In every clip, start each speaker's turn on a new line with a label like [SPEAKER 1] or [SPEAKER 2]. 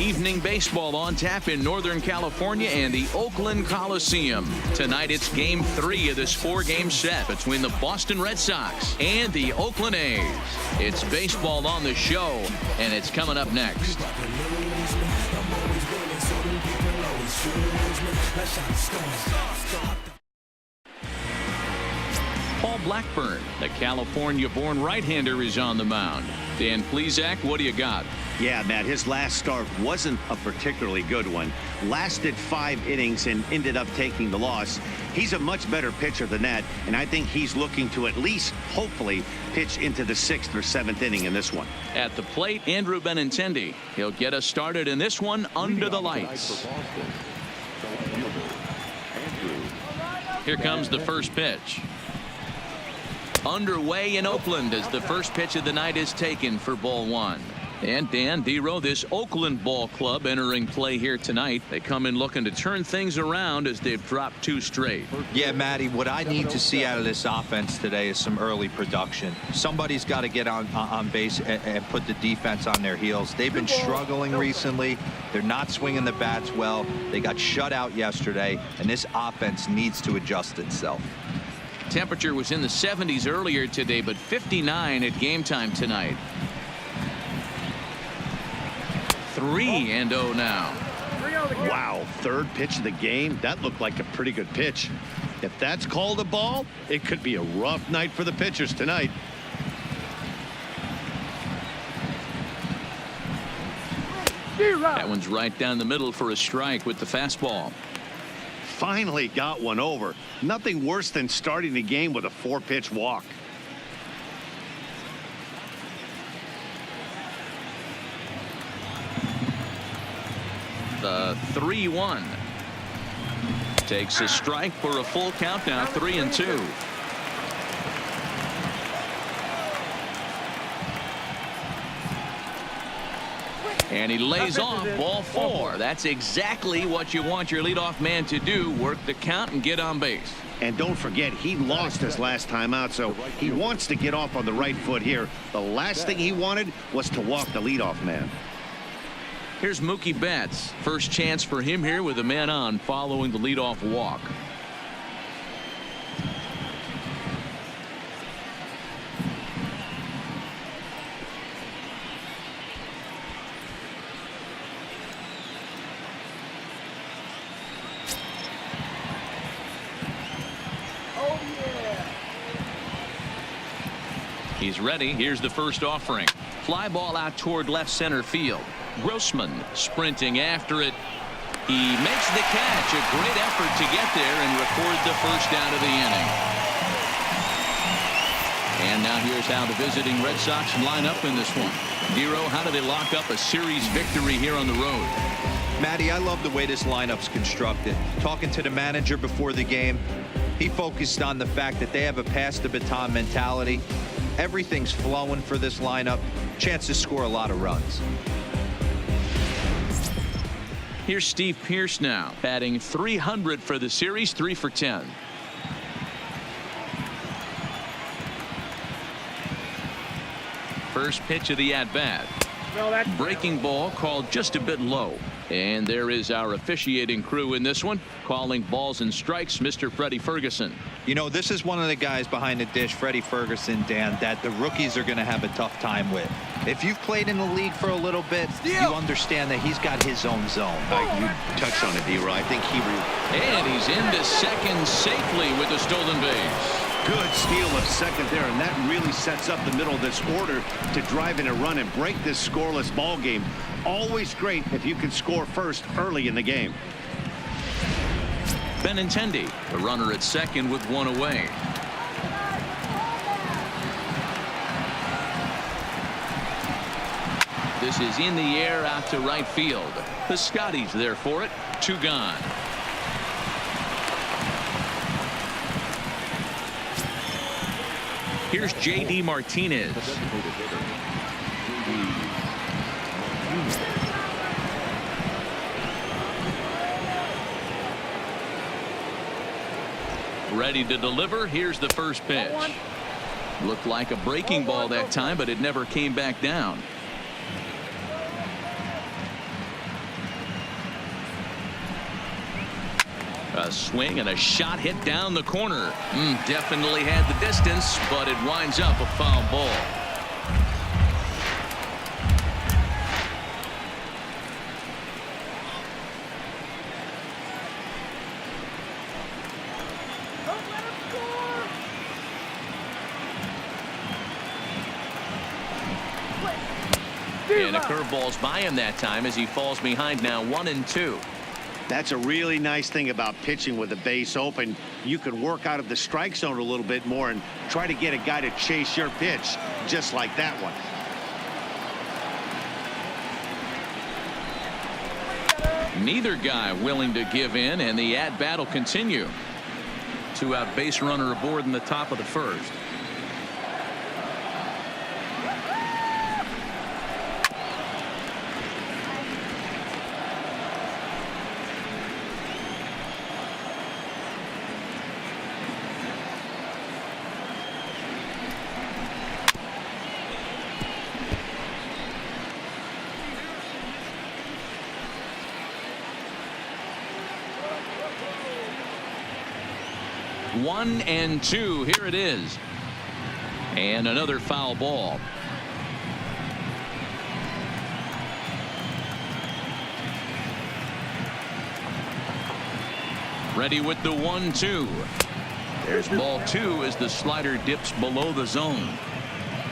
[SPEAKER 1] Evening baseball on tap in Northern California and the Oakland Coliseum. Tonight it's Game 3 of this 4-game set between the Boston Red Sox and the Oakland A's. It's baseball on the show, and it's coming up next. Paul Blackburn, the California-born right-hander, is on the mound. Dan Plesac, what do you got?
[SPEAKER 2] Yeah, Matt, his last start wasn't a particularly good one. Lasted 5 innings and ended up taking the loss. He's a much better pitcher than that, and I think he's looking to at least, hopefully, pitch into the 6th or 7th inning in this one.
[SPEAKER 1] At the plate, Andrew Benintendi. He'll get us started in this one under the lights. Here comes the first pitch. Underway in Oakland as the first pitch of the night is taken for ball 1. And Dan Dero, this Oakland ball club entering play here tonight. They come in looking to turn things around as they've dropped 2 straight.
[SPEAKER 3] Yeah, Matty, what I need to see out of this offense today is some early production. Somebody's got to get on base and put the defense on their heels. They've been struggling recently. They're not swinging the bats well. They got shut out yesterday, and this offense needs to adjust itself.
[SPEAKER 1] Temperature was in the 70s earlier today, but 59 at game time tonight. 3-0 now.
[SPEAKER 2] Wow, 3rd pitch of the game. That looked like a pretty good pitch. If that's called a ball, it could be a rough night for the pitchers tonight.
[SPEAKER 1] That one's right down the middle for a strike with the fastball.
[SPEAKER 2] Finally got one over. Nothing worse than starting the game with a 4-pitch walk.
[SPEAKER 1] The 3-1 takes a strike for a full count now. 3-2. And he lays off ball 4. That's exactly what you want your leadoff man to do. Work the count and get on base.
[SPEAKER 2] And don't forget, he lost his last time out, so he wants to get off on the right foot here. The last thing he wanted was to walk the leadoff man.
[SPEAKER 1] Here's Mookie Betts. First chance for him here with a man on following the leadoff walk. He's ready. Here's the first offering. Fly ball out toward left center field. Grossman sprinting after it. He makes the catch. A great effort to get there and record the first out of the inning. And now here's how the visiting Red Sox line up in this one. Dero, how do they lock up a series victory here on the road?
[SPEAKER 3] Matty, I love the way this lineup's constructed. Talking to the manager before the game, he focused on the fact that they have a pass the baton mentality. Everything's flowing for this lineup. Chance to score a lot of runs.
[SPEAKER 1] Here's Steve Pearce now, batting .300 for the series, 3 for 10. First pitch of the at-bat. Breaking ball called just a bit low. And there is our officiating crew in this one, calling balls and strikes, Mr. Freddie Ferguson.
[SPEAKER 3] You know, this is one of the guys behind the dish, Freddie Ferguson, Dan, that the rookies are going to have a tough time with. If you've played in the league for a little bit, you understand that he's got his own zone.
[SPEAKER 2] You touched on it, D-Roy. I think he...
[SPEAKER 1] And he's into second safely with the stolen base.
[SPEAKER 2] Good steal of second there, and that really sets up the middle of this order to drive in a run and break this scoreless ball game. Always great if you can score first early in the game.
[SPEAKER 1] Benintendi, the runner at second with one away. This is in the air out to right field. The Scotties there for it. 2 gone. Here's J.D. Martinez. Ready to deliver. Here's the first pitch. Looked like a breaking ball that time, but it never came back down. A swing and a shot hit down the corner. Definitely had the distance, but it winds up a foul ball. And a curveball's by him that time as he falls behind now 1-2.
[SPEAKER 2] That's a really nice thing about pitching with the base open. You can work out of the strike zone a little bit more and try to get a guy to chase your pitch just like that one.
[SPEAKER 1] Neither guy willing to give in, and the at-bat will continue. Two-out base runner aboard in the top of the first. One and two. Here it is. And another foul ball. Ready with the 1-2. There's ball two as the slider dips below the zone.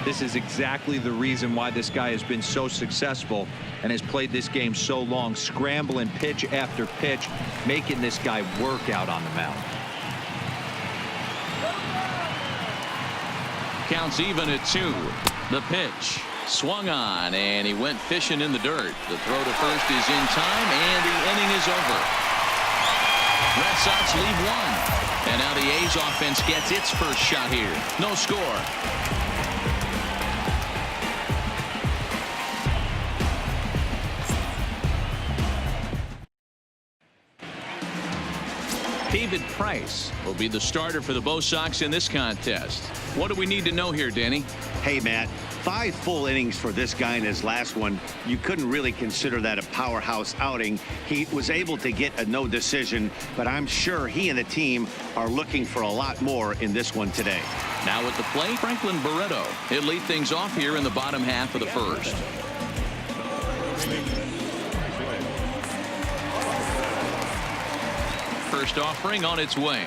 [SPEAKER 3] This is exactly the reason why this guy has been so successful and has played this game so long, scrambling pitch after pitch, making this guy work out on the mound.
[SPEAKER 1] Counts even at 2. The pitch swung on, and he went fishing in the dirt. The throw to first is in time, and the inning is over. Red Sox lead 1, and now the A's offense gets its first shot here. No score. David Price will be the starter for the Bo Sox in this contest. What do we need to know here, Danny?
[SPEAKER 2] Hey, Matt, 5 full innings for this guy in his last one. You couldn't really consider that a powerhouse outing. He was able to get a no decision, but I'm sure he and the team are looking for a lot more in this one today.
[SPEAKER 1] Now at the plate, Franklin Barreto. He'll lead things off here in the bottom half of the first. First offering on its way.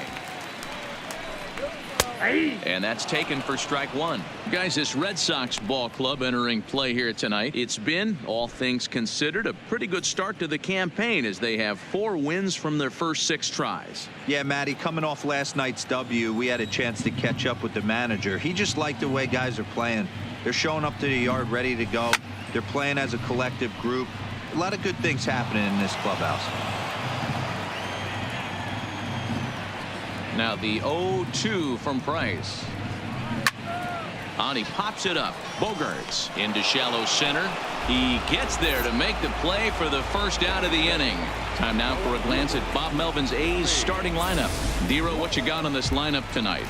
[SPEAKER 1] And that's taken for strike 1. Guys, this Red Sox ball club entering play here tonight. It's been, all things considered, a pretty good start to the campaign as they have 4 wins from their first 6 tries.
[SPEAKER 3] Yeah, Matty, coming off last night's W, we had a chance to catch up with the manager. He just liked the way guys are playing. They're showing up to the yard ready to go. They're playing as a collective group. A lot of good things happening in this clubhouse.
[SPEAKER 1] Now the 0-2 from Price. On, he pops it up. Bogarts into shallow center. He gets there to make the play for the first out of the inning. Time now for a glance at Bob Melvin's A's starting lineup. Dero, what you got on this lineup tonight?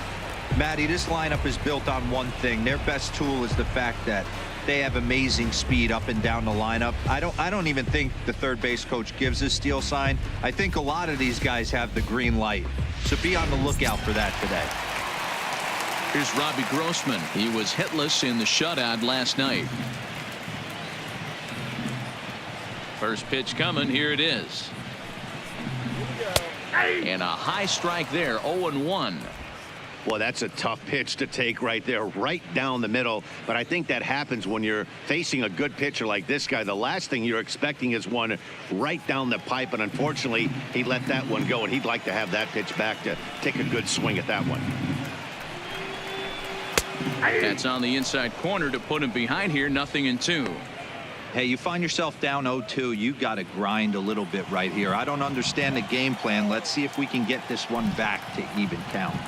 [SPEAKER 3] Matty, this lineup is built on one thing. Their best tool is the fact that they have amazing speed up and down the lineup. I don't even think the third base coach gives a steal sign. I think a lot of these guys have the green light. So be on the lookout for that today.
[SPEAKER 1] Here's Robbie Grossman. He was hitless in the shutout last night. First pitch coming. Here it is. And a high strike there. 0-1.
[SPEAKER 2] Well, that's a tough pitch to take right there, right down the middle. But I think that happens when you're facing a good pitcher like this guy. The last thing you're expecting is one right down the pipe. And unfortunately, he let that one go. And he'd like to have that pitch back to take a good swing at that one.
[SPEAKER 1] That's on the inside corner to put him behind here. 0-2.
[SPEAKER 3] Hey, you find yourself down 0-2. You got to grind a little bit right here. I don't understand the game plan. Let's see if we can get this one back to even count.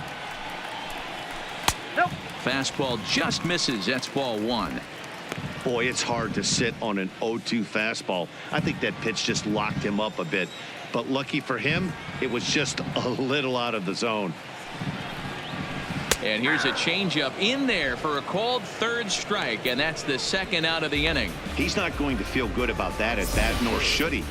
[SPEAKER 1] Fastball just misses. That's ball 1.
[SPEAKER 2] Boy, it's hard to sit on an 0-2 fastball. I think that pitch just locked him up a bit. But lucky for him, it was just a little out of the zone.
[SPEAKER 1] And here's a changeup in there for a called third strike, and that's the second out of the inning.
[SPEAKER 2] He's not going to feel good about that at bat, nor should he.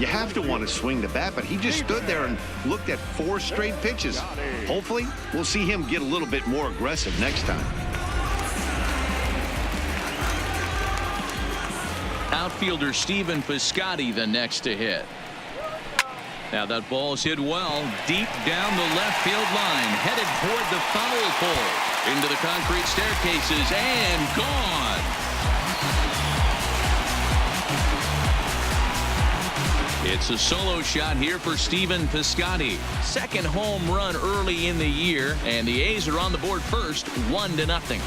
[SPEAKER 2] you have to want to swing the bat, but he just stood there and looked at 4 straight pitches. Hopefully, we'll see him get a little bit more aggressive next time.
[SPEAKER 1] Outfielder Stephen Piscotty the next to hit. Now that ball's hit well deep down the left field line, headed toward the foul pole, into the concrete staircases, and gone. It's a solo shot here for Stephen Piscotty. Second home run early in the year, and the A's are on the board first, 1-0.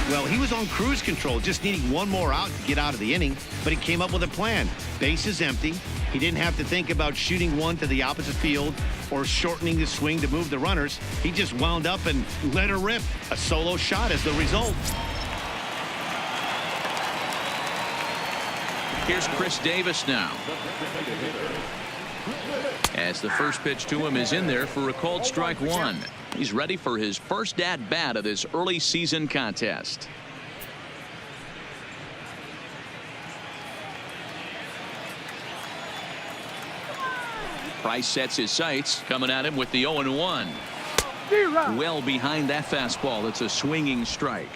[SPEAKER 2] Well, he was on cruise control, just needing one more out to get out of the inning, but he came up with a plan. Base is empty. He didn't have to think about shooting one to the opposite field or shortening the swing to move the runners. He just wound up and let her rip. A solo shot as the result.
[SPEAKER 1] Here's Chris Davis now. As the first pitch to him is in there for a called strike 1. He's ready for his first at-bat of this early season contest. Price sets his sights, coming at him with the 0-1. Well behind that fastball. It's a swinging strike.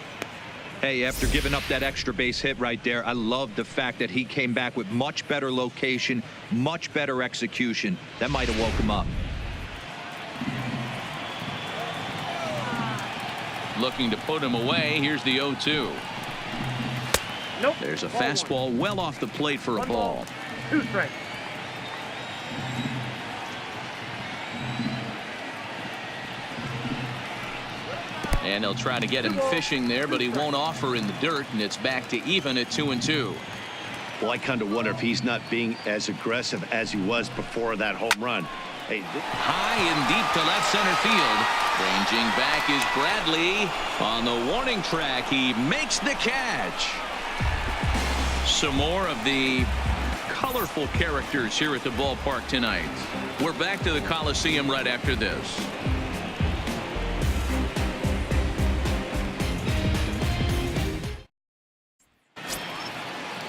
[SPEAKER 3] Hey, after giving up that extra base hit right there, I love the fact that he came back with much better location, much better execution. That might have woke him up.
[SPEAKER 1] Looking to put him away. Here's the 0-2.
[SPEAKER 4] Nope.
[SPEAKER 1] There's a fastball well off the plate for a ball.
[SPEAKER 4] 2 strikes.
[SPEAKER 1] And they'll try to get him fishing there, but he won't offer in the dirt, and it's back to even at 2-2.
[SPEAKER 2] Well, I kind of wonder if he's not being as aggressive as he was before that home run. Hey,
[SPEAKER 1] high and deep to left center field. Ranging back is Bradley. On the warning track, he makes the catch. Some more of the colorful characters here at the ballpark tonight. We're back to the Coliseum right after this.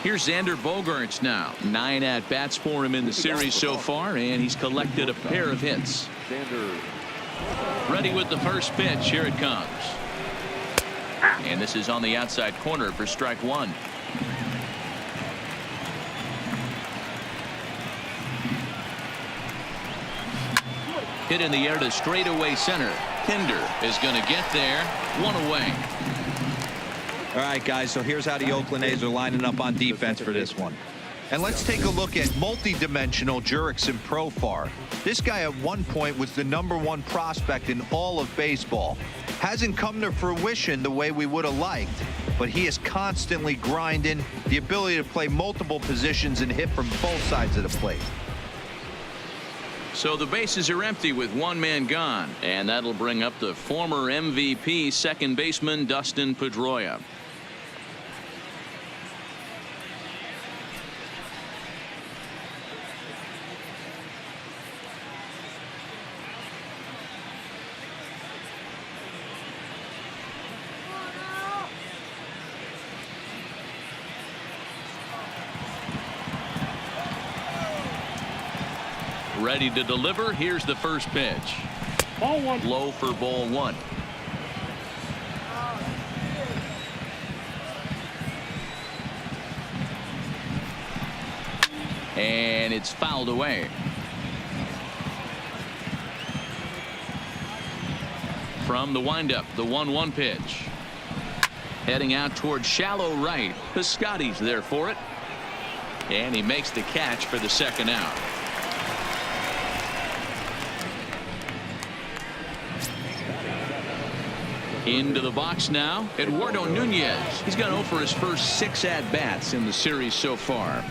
[SPEAKER 1] Here's Xander Bogaerts now. 9 at-bats for him in the series so far, and he's collected a pair of hits. Ready with the first pitch. Here it comes. And this is on the outside corner for strike 1. Hit in the air to straightaway center. Pinder is going to get there. 1 away.
[SPEAKER 3] All right, guys, so here's how the Oakland A's are lining up on defense for this one. And let's take a look at multi-dimensional Jurickson Profar. This guy at one point was the #1 prospect in all of baseball. Hasn't come to fruition the way we would have liked, but he is constantly grinding, the ability to play multiple positions and hit from both sides of the plate.
[SPEAKER 1] So the bases are empty with 1 man gone, and that'll bring up the former MVP second baseman Dustin Pedroia. Ready to deliver. Here's the first pitch.
[SPEAKER 4] Ball 1.
[SPEAKER 1] Low for ball 1. And it's fouled away. From the windup, the 1-1 pitch. Heading out towards shallow right. Piscotty's there for it. And he makes the catch for the second out. Into the box now, Eduardo Nunez. He's gone 0 for his first 6 at-bats in the series so far.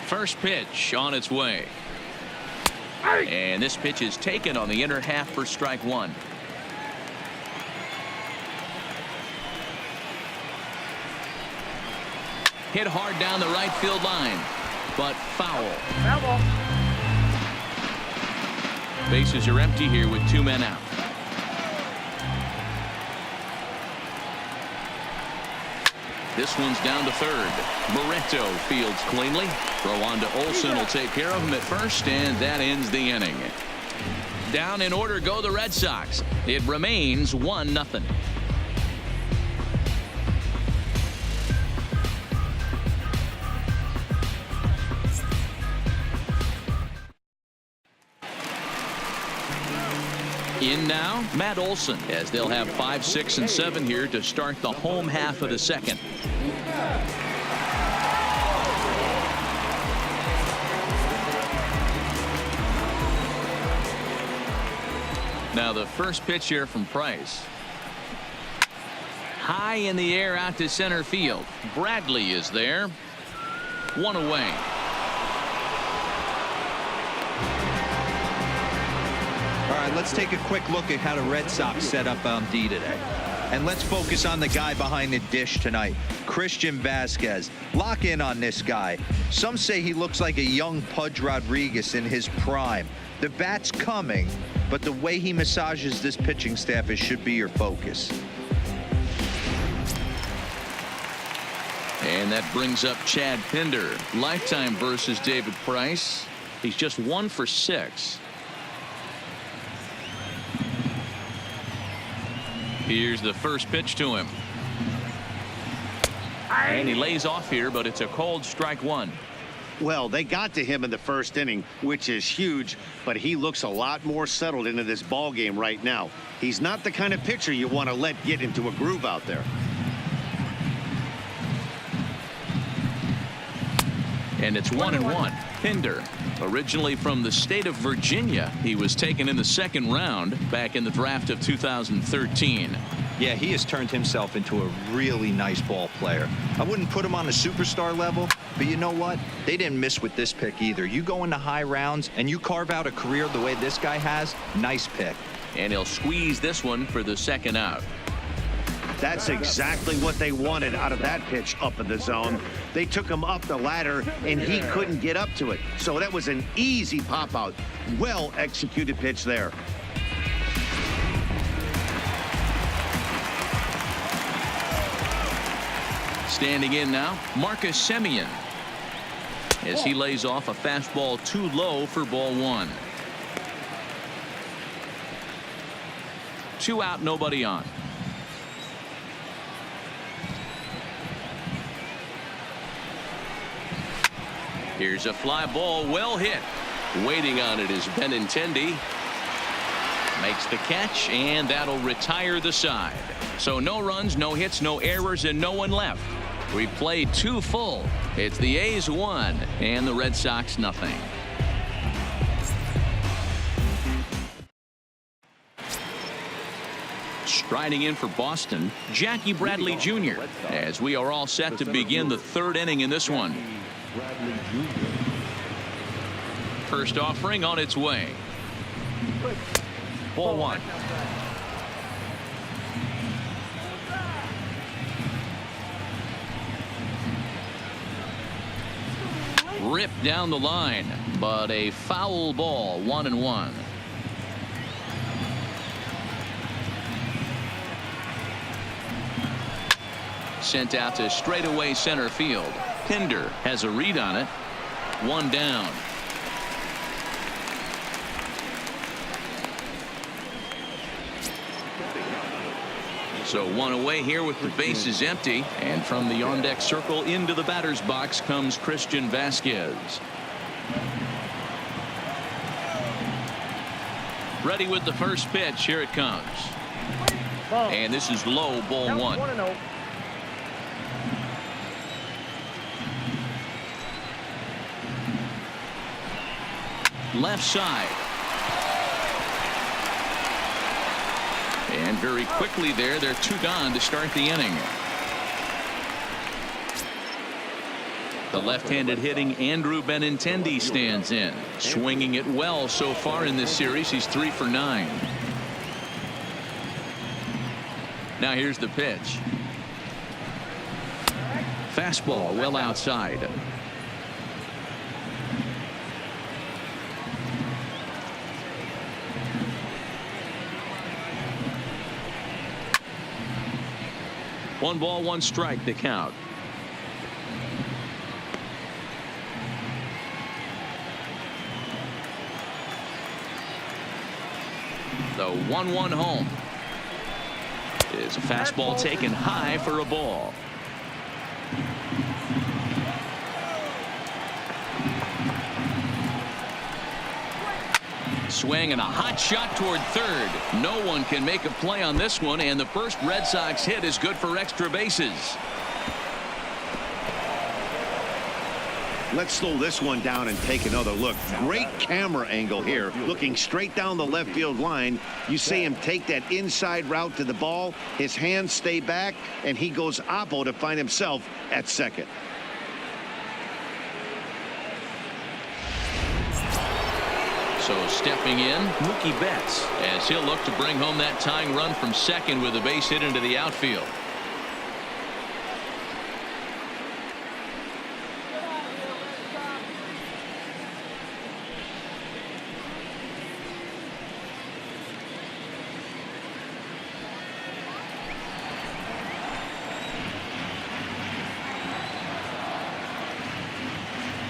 [SPEAKER 1] First pitch on its way. And this pitch is taken on the inner half for strike 1. Hit hard down the right field line, but foul.
[SPEAKER 4] Foul ball.
[SPEAKER 1] Bases are empty here with 2 men out. This one's down to third. Barreto fields cleanly. Throw on to Olson will take care of him at first, and that ends the inning. Down in order go the Red Sox. It remains 1-0. In now, Matt Olson, as they'll have 5, 6, and 7 here to start the home half of the second. Now the first pitch here from Price. High in the air out to center field. Bradley is there. 1 away.
[SPEAKER 3] All right, let's take a quick look at how the Red Sox set up on D today. And let's focus on the guy behind the dish tonight, Christian Vazquez. Lock in on this guy. Some say he looks like a young Pudge Rodriguez in his prime. The bat's coming, but the way he massages this pitching staff should be your focus.
[SPEAKER 1] And that brings up Chad Pinder. Lifetime versus David Price. He's just 1 for 6. Here's the first pitch to him. And he lays off here, but it's a cold strike 1.
[SPEAKER 2] Well, they got to him in the first inning, which is huge, but he looks a lot more settled into this ball game right now. He's not the kind of pitcher you want to let get into a groove out there.
[SPEAKER 1] And it's 1-1. Pinder, originally from the state of Virginia, he was taken in the second round back in the draft of 2013.
[SPEAKER 3] Yeah, he has turned himself into a really nice ball player. I wouldn't put him on a superstar level, but you know what? They didn't miss with this pick either. You go into high rounds and you carve out a career the way this guy has, nice pick.
[SPEAKER 1] And he'll squeeze this one for the second out.
[SPEAKER 2] That's exactly what they wanted out of that pitch up in the zone. They took him up the ladder, and he couldn't get up to it. So that was an easy pop-out. Well-executed pitch there.
[SPEAKER 1] Standing in now, Marcus Semien, as he lays off a fastball too low for ball 1. 2 out, nobody on. Here's a fly ball, well hit. Waiting on it is Benintendi. Makes the catch, and that'll retire the side. So no runs, no hits, no errors, and no one left. We played 2 full. It's the A's 1 and the Red Sox nothing. Striding in for Boston, Jackie Bradley Jr. as we are all set to begin the 3rd inning in this one. First offering on its way. Ball 1. Ripped down the line, but a foul ball, 1-1. Sent out to straightaway center field. Pinder has a read on it. 1 down. So 1 away here with the bases empty, and from the on deck circle into the batter's box comes Christian Vazquez. Ready with the first pitch. Here it comes. And this is low, ball 1. Left side. And very quickly there, they're 2 gone to start the inning. The left-handed hitting Andrew Benintendi stands in, swinging it well so far in this series. He's 3 for 9. Now here's the pitch. Fastball well outside. One ball, one strike to count. The 1-1 home. Is a fastball taken high for a ball. Swing and a hot shot toward third. No one can make a play on this one, and the first Red Sox hit is good for extra bases.
[SPEAKER 2] Let's slow this one down and take another look. Great camera angle here, looking straight down the left field line. You see him take that inside route to the ball. His hands stay back, and he goes oppo to find himself at second.
[SPEAKER 1] So stepping in, Mookie Betts, as he'll look to bring home that tying run from second with a base hit into the outfield.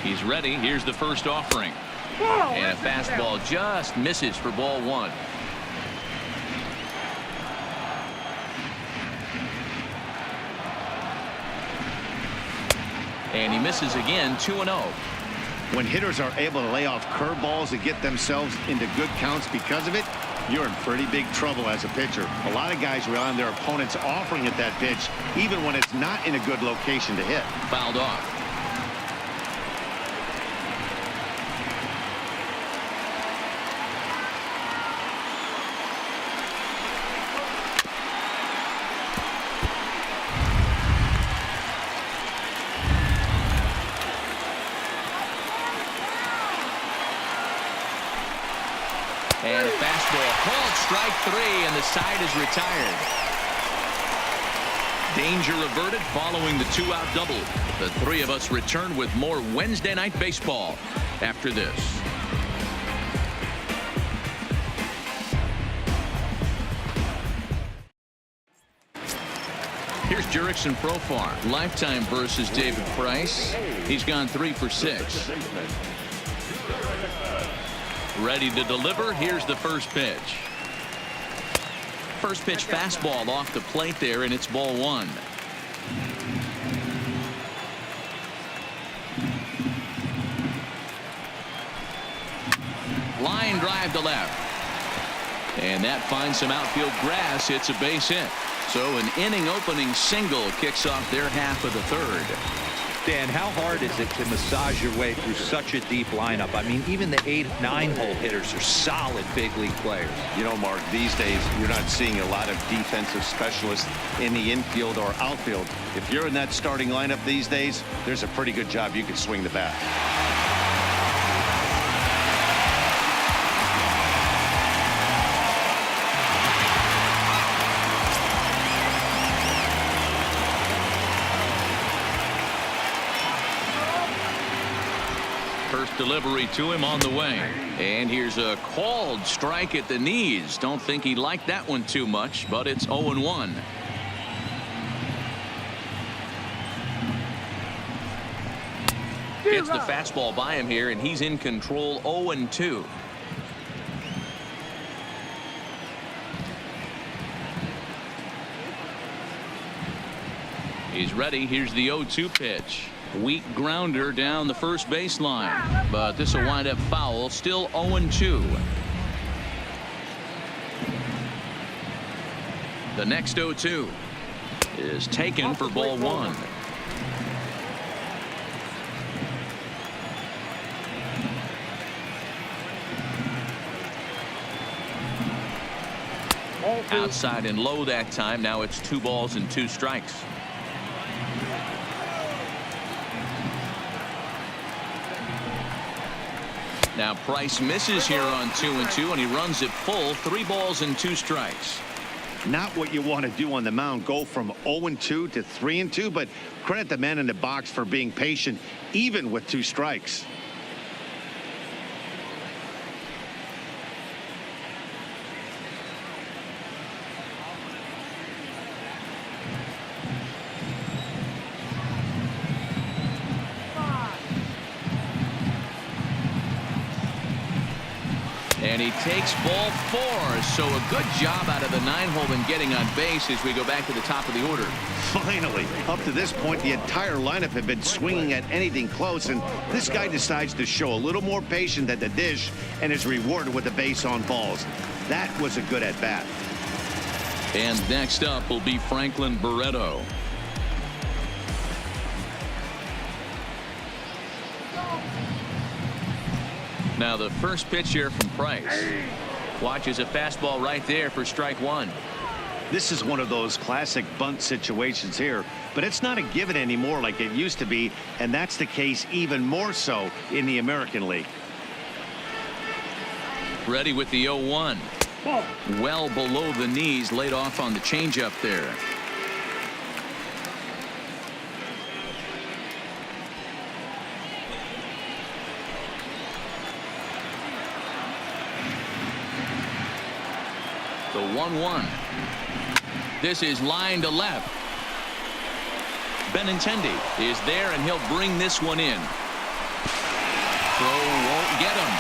[SPEAKER 1] He's ready. Here's the first offering. And a fastball just misses for ball one. And he misses again, 2-0.
[SPEAKER 2] When hitters are able to lay off curveballs and get themselves into good counts because of it, you're in pretty big trouble as a pitcher. A lot of guys rely on their opponents offering at that pitch, even when it's not in a good location to hit.
[SPEAKER 1] Fouled off. And a fastball called strike three, and the side is retired. Danger averted following the 2-out double. The three of us return with more Wednesday Night Baseball after this. Here's Jurickson Profar, lifetime versus David Price. He's gone 3 for 6. Ready to deliver. Here's the first pitch. First pitch fastball off the plate there, and it's ball one. Line drive to left. And that finds some outfield grass. It's a base hit. So an inning opening single kicks off their half of the third.
[SPEAKER 3] Dan, how hard is it to massage your way through such a deep lineup? I mean, even the 8, 9-hole hitters are solid big league players.
[SPEAKER 2] You know, Mark, these days you're not seeing a lot of defensive specialists in the infield or outfield. If you're in that starting lineup these days, there's a pretty good job you can swing the bat.
[SPEAKER 1] First delivery to him on the way. And here's a called strike at the knees. Don't think he liked that one too much, but it's 0-1. Gets the fastball by him here, and he's in control. 0-2. He's ready. Here's the 0-2 pitch. Weak grounder down the first baseline, but this will wind up foul. Still 0-2. The next 0-2 is taken for ball one. Outside and low that time. Now it's 2 balls and 2 strikes. Now Price misses here on 2-2, and he runs it full. 3 balls and 2 strikes.
[SPEAKER 2] Not what you want to do on the mound, go from 0-2 to 3-2, but credit the man in the box for being patient, even with 2 strikes.
[SPEAKER 1] And he takes ball 4. So a good job out of the 9-hole in getting on base as we go back to the top of the order.
[SPEAKER 2] Finally, up to this point, the entire lineup had been swinging at anything close, and this guy decides to show a little more patience at the dish and is rewarded with a base on balls. That was a good at-bat.
[SPEAKER 1] And next up will be Franklin Barreto. Now the first pitch here from Price. Watches a fastball right there for strike 1.
[SPEAKER 2] This is one of those classic bunt situations here, but it's not a given anymore like it used to be, and that's the case even more so in the American League.
[SPEAKER 1] Ready with the 0-1. Well below the knees, laid off on the changeup there. The 1-1. This is line to left. Benintendi is there, and he'll bring this one in. Throw won't get him.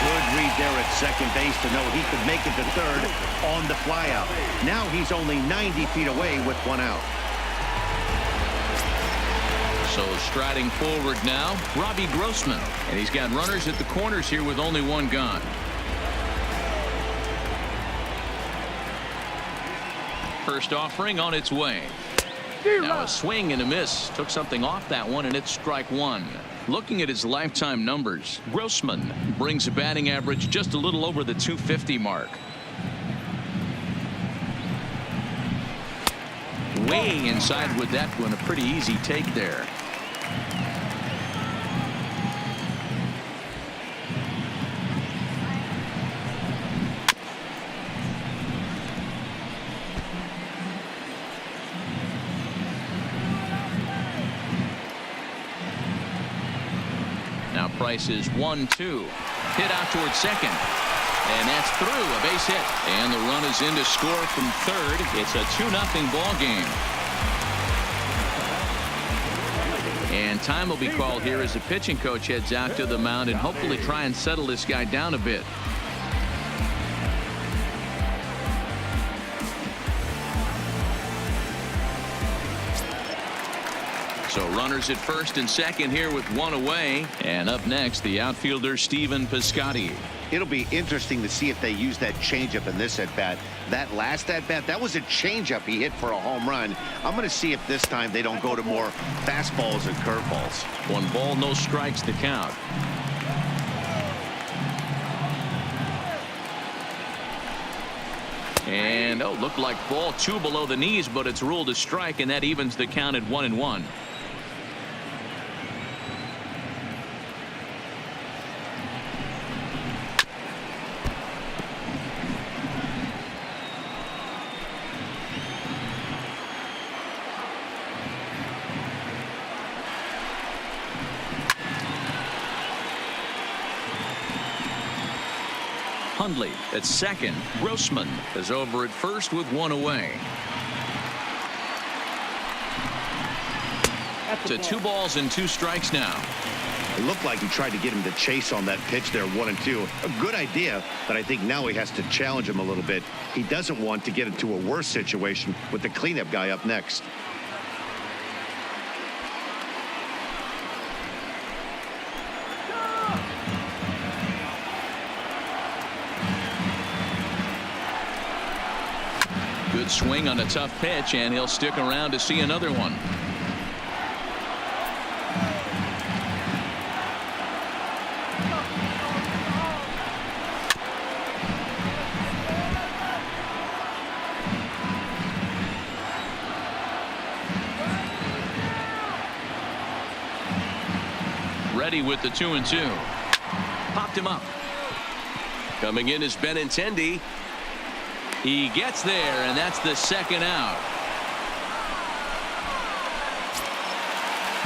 [SPEAKER 2] Good read there at second base to know he could make it to third on the flyout. Now he's only 90 feet away with 1 out.
[SPEAKER 1] So striding forward now, Robbie Grossman. And he's got runners at the corners here with only 1 gone. First offering on its way. Now a swing and a miss. Took something off that one, and it's strike 1. Looking at his lifetime numbers, Grossman brings a batting average just a little over the 250 mark. Way inside with that one. A pretty easy take there. Price is 1-2. Hit out towards second. And that's through. A base hit. And the run is in to score from third. It's a 2-0 ball game. And time will be called here as the pitching coach heads out to the mound and hopefully try and settle this guy down a bit. So runners at first and second here with 1 away. And up next, the outfielder Stephen Piscotty.
[SPEAKER 2] It'll be interesting to see if they use that changeup in this at-bat. That last at-bat, that was a changeup he hit for a home run. I'm going to see if this time they don't go to more fastballs and curveballs.
[SPEAKER 1] 1 ball, no strikes to count. And looked like ball 2 below the knees, but it's ruled a strike, and that evens the count at 1-1. Hundley at second. Grossman is over at first with 1 away. To 2 balls and 2 strikes now.
[SPEAKER 2] It looked like he tried to get him to chase on that pitch there, 1-2. A good idea, but I think now he has to challenge him a little bit. He doesn't want to get into a worse situation with the cleanup guy up next.
[SPEAKER 1] Good swing on a tough pitch, and he'll stick around to see another one. Ready with the 2-2. Popped him up. Coming in is Benintendi. He gets there, and that's the second out.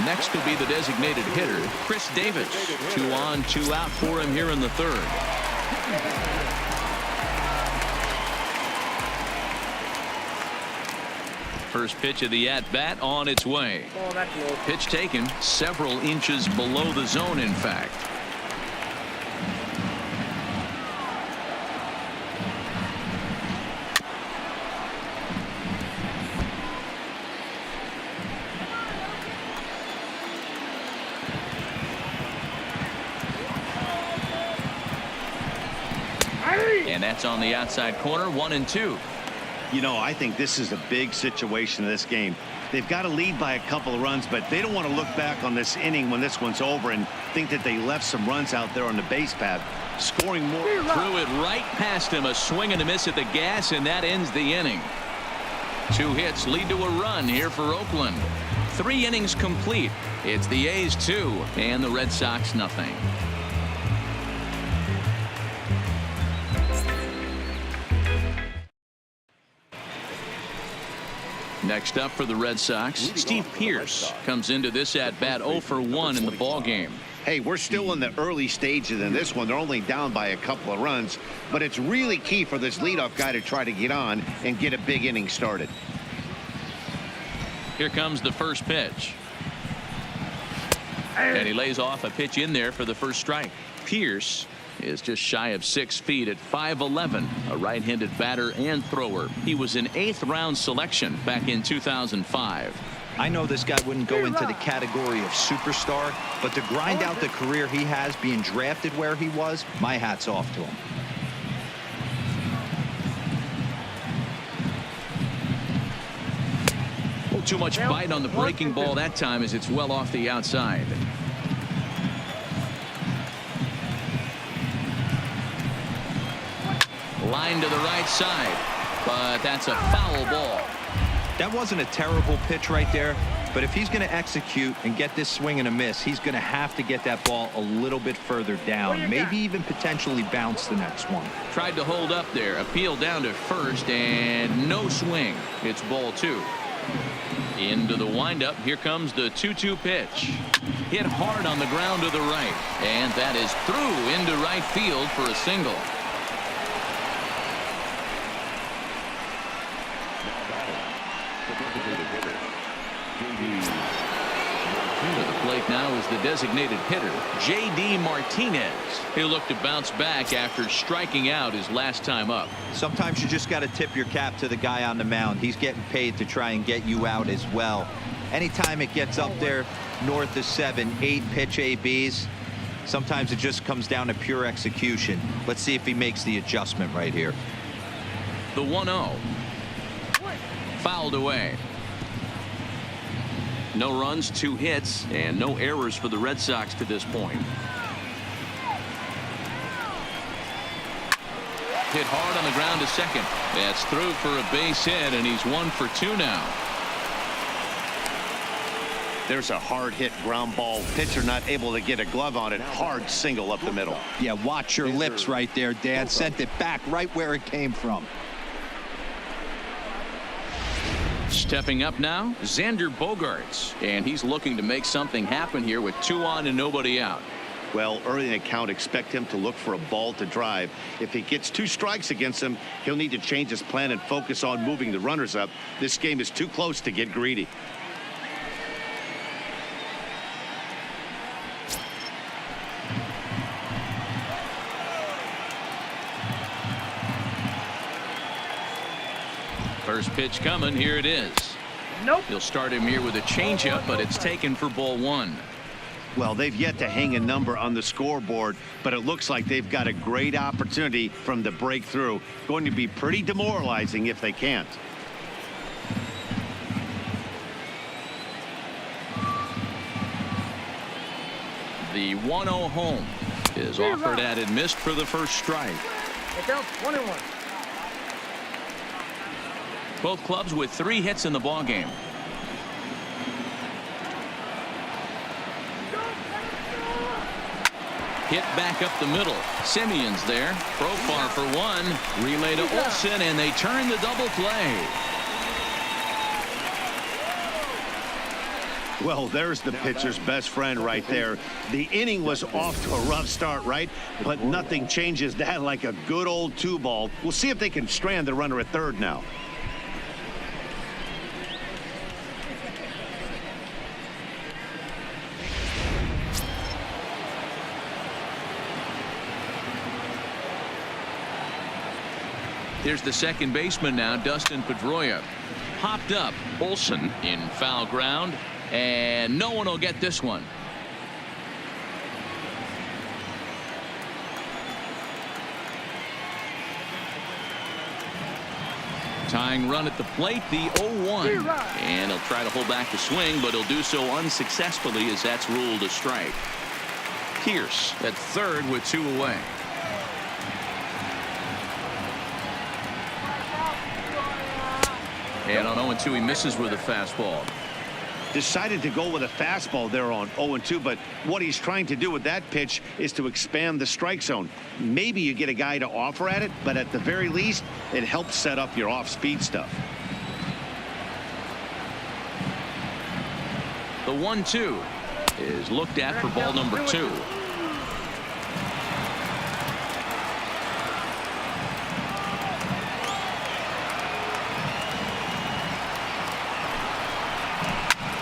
[SPEAKER 1] Next will be the designated hitter, Chris Davis. 2 on, 2 out for him here in the third. First pitch of the at-bat on its way.
[SPEAKER 4] Oh, that's low.
[SPEAKER 1] Pitch taken several inches below the zone, in fact. And that's on the outside corner, 1-2.
[SPEAKER 2] You know, I think this is a big situation in this game. They've got to lead by a couple of runs, but they don't want to look back on this inning when this one's over and think that they left some runs out there on the base path. Scoring more.
[SPEAKER 1] Threw it right past him, a swing and a miss at the gas, and that ends the inning. 2 hits lead to a run here for Oakland. 3 innings complete. It's the A's 2 and the Red Sox nothing. Next up for the Red Sox, Steve Pearce comes into this at-bat 0 for 1 in the ballgame.
[SPEAKER 2] Hey, we're still in the early stages in this one. They're only down by a couple of runs, but it's really key for this leadoff guy to try to get on and get a big inning started.
[SPEAKER 1] Here comes the first pitch. And he lays off a pitch in there for the first strike. Pearce is just shy of 6 feet at 5'11", a right-handed batter and thrower. He was an 8th round selection back in 2005.
[SPEAKER 3] I know this guy wouldn't go into the category of superstar, but to grind out the career he has being drafted where he was, my hat's off to him.
[SPEAKER 1] Oh, too much bite on the breaking ball that time as it's well off the outside. Line to the right side, but that's a foul ball.
[SPEAKER 3] That wasn't a terrible pitch right there, but if he's going to execute and get this swing and a miss, he's going to have to get that ball a little bit further down, maybe even potentially bounce the next one.
[SPEAKER 1] Tried to hold up there, appeal down to first, and no swing. It's ball 2. Into the windup. Here comes the 2-2 pitch. Hit hard on the ground to the right, and that is through into right field for a single. To the plate now is the designated hitter, J.D. Martinez. He'll look to bounce back after striking out his last time up.
[SPEAKER 3] Sometimes you just got to tip your cap to the guy on the mound. He's getting paid to try and get you out as well. Anytime it gets up there north of 7, 8 pitch ABs, sometimes it just comes down to pure execution. Let's see if he makes the adjustment right here.
[SPEAKER 1] The 1-0. Fouled away. No runs, 2 hits, and no errors for the Red Sox to this point. Hit hard on the ground to second. That's through for a base hit, and he's 1 for 2 now.
[SPEAKER 2] There's a hard hit ground ball. Pitcher not able to get a glove on it. Hard single up the middle.
[SPEAKER 3] Yeah, watch your lips right there, Dan. Sent it back right where it came from.
[SPEAKER 1] Stepping up now, Xander Bogaerts, and he's looking to make something happen here with 2 on and nobody out.
[SPEAKER 2] Well, early in the count, expect him to look for a ball to drive. If he gets 2 strikes against him, he'll need to change his plan and focus on moving the runners up. This game is too close to get greedy.
[SPEAKER 1] First pitch coming. Here it is.
[SPEAKER 4] Nope.
[SPEAKER 1] He'll start him here with a changeup, but it's taken for ball 1.
[SPEAKER 2] Well, they've yet to hang a number on the scoreboard, but it looks like they've got a great opportunity from the breakthrough. Going to be pretty demoralizing if they can't.
[SPEAKER 1] The 1-0 home is offered at and missed for the first strike.
[SPEAKER 4] It counts 1-1.
[SPEAKER 1] Both clubs with 3 hits in the ball game. Hit back up the middle. Simeon's there. Profar for one. Relay to Olsen, and they turn the double play.
[SPEAKER 2] Well, there's the pitcher's best friend right there. The inning was off to a rough start, right? But nothing changes that like a good old 2-ball. We'll see if they can strand the runner at third now.
[SPEAKER 1] Here's the second baseman now, Dustin Pedroia. Popped up. Olsen in foul ground. And no one will get this one. Tying run at the plate, the 0-1. And he'll try to hold back the swing, but he'll do so unsuccessfully as that's ruled a strike. Pierce at third with 2 away. And on 0-2, he misses with a fastball.
[SPEAKER 2] Decided to go with a fastball there on 0-2, but what he's trying to do with that pitch is to expand the strike zone. Maybe you get a guy to offer at it, but at the very least, it helps set up your off-speed stuff.
[SPEAKER 1] The 1-2 is looked at for ball number 2.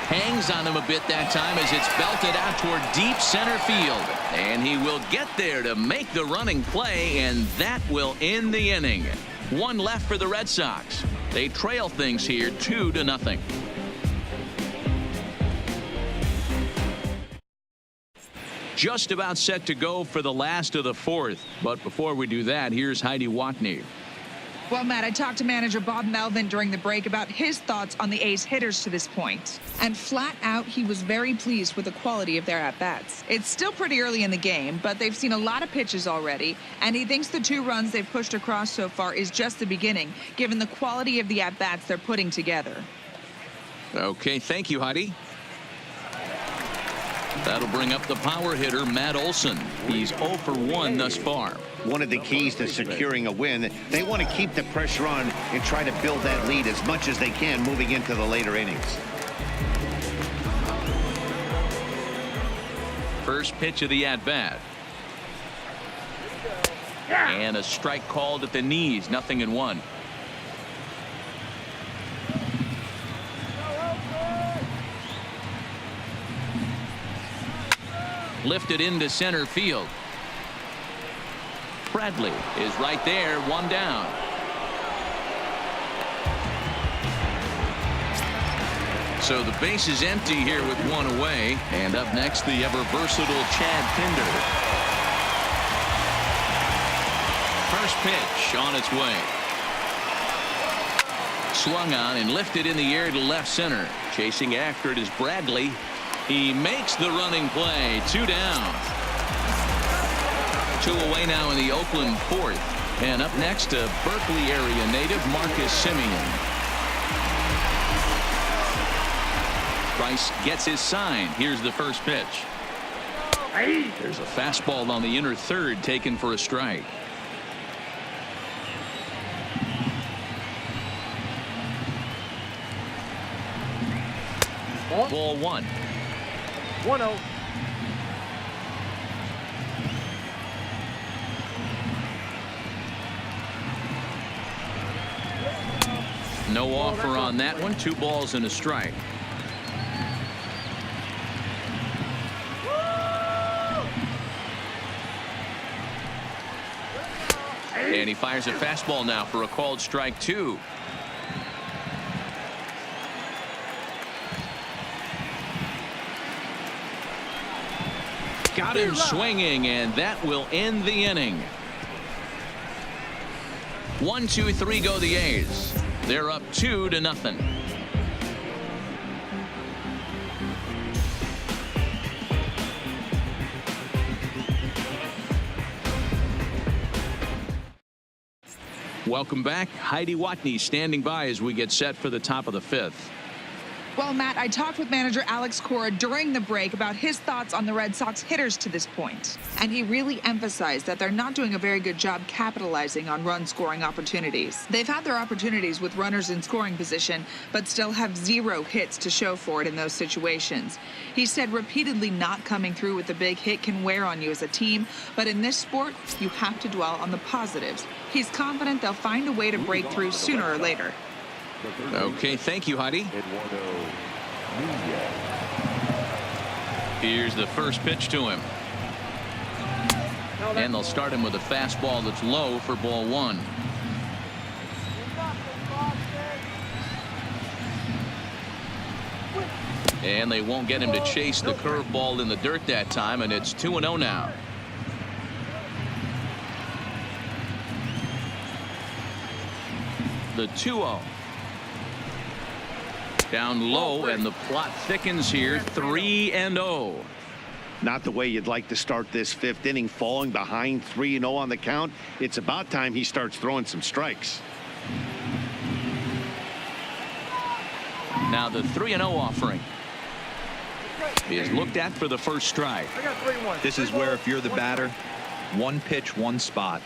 [SPEAKER 1] Hangs on him a bit that time as it's belted out toward deep center field. And he will get there to make the running play, and that will end the inning. 1 left for the Red Sox. They trail things here 2-0. Just about set to go for the last of the 4th. But before we do that, here's Heidi Watney.
[SPEAKER 5] Well, Matt, I talked to manager Bob Melvin during the break about his thoughts on the A's hitters to this point. And flat out, he was very pleased with the quality of their at-bats. It's still pretty early in the game, but they've seen a lot of pitches already, and he thinks the 2 runs they've pushed across so far is just the beginning, given the quality of the at-bats they're putting together.
[SPEAKER 1] Okay, thank you, Heidi. That'll bring up the power hitter, Matt Olson. He's 0 for 1 thus far.
[SPEAKER 2] One of the keys to securing a win, they want to keep the pressure on and try to build that lead as much as they can moving into the later innings.
[SPEAKER 1] First pitch of the at-bat. And a strike called at the knees, 0-1. Lifted into center field. Bradley is right there, 1 down. So the base is empty here with 1 away. And up next, the ever versatile Chad Pinder. First pitch on its way. Swung on and lifted in the air to left center. Chasing after it is Bradley. He makes the running play. 2 down. 2 away now in the Oakland 4th. And up next, a Berkeley area native, Marcus Simeon. Price gets his sign. Here's the first pitch. There's a fastball on the inner third taken for a strike. Ball 1.
[SPEAKER 4] 1-0.
[SPEAKER 1] No offer on that one. 2 balls and a strike. And he fires a fastball now for a called strike 2. Got him swinging, and that will end the inning. 1, 2, 3 go the A's. They're up 2-0. Welcome back. Heidi Watney standing by as we get set for the top of the 5th.
[SPEAKER 5] Well, Matt, I talked with manager Alex Cora during the break about his thoughts on the Red Sox hitters to this point. And he really emphasized that they're not doing a very good job capitalizing on run-scoring opportunities. They've had their opportunities with runners in scoring position, but still have 0 hits to show for it in those situations. He said repeatedly not coming through with a big hit can wear on you as a team, but in this sport, you have to dwell on the positives. He's confident they'll find a way to break through sooner or later.
[SPEAKER 1] Okay, thank you, Heidi. Here's the first pitch to him. And they'll start him with a fastball that's low for ball 1. And they won't get him to chase the curveball in the dirt that time, and it's 2-0 now. The 2-0. Down low, and the plot thickens here. 3-0.
[SPEAKER 2] Not the way you'd like to start this 5th inning, falling behind 3-0 on the count. It's about time he starts throwing some strikes.
[SPEAKER 1] Now the 3-0 offering is looked at for the first strike.
[SPEAKER 3] This is where if you're the batter, one pitch, one spot,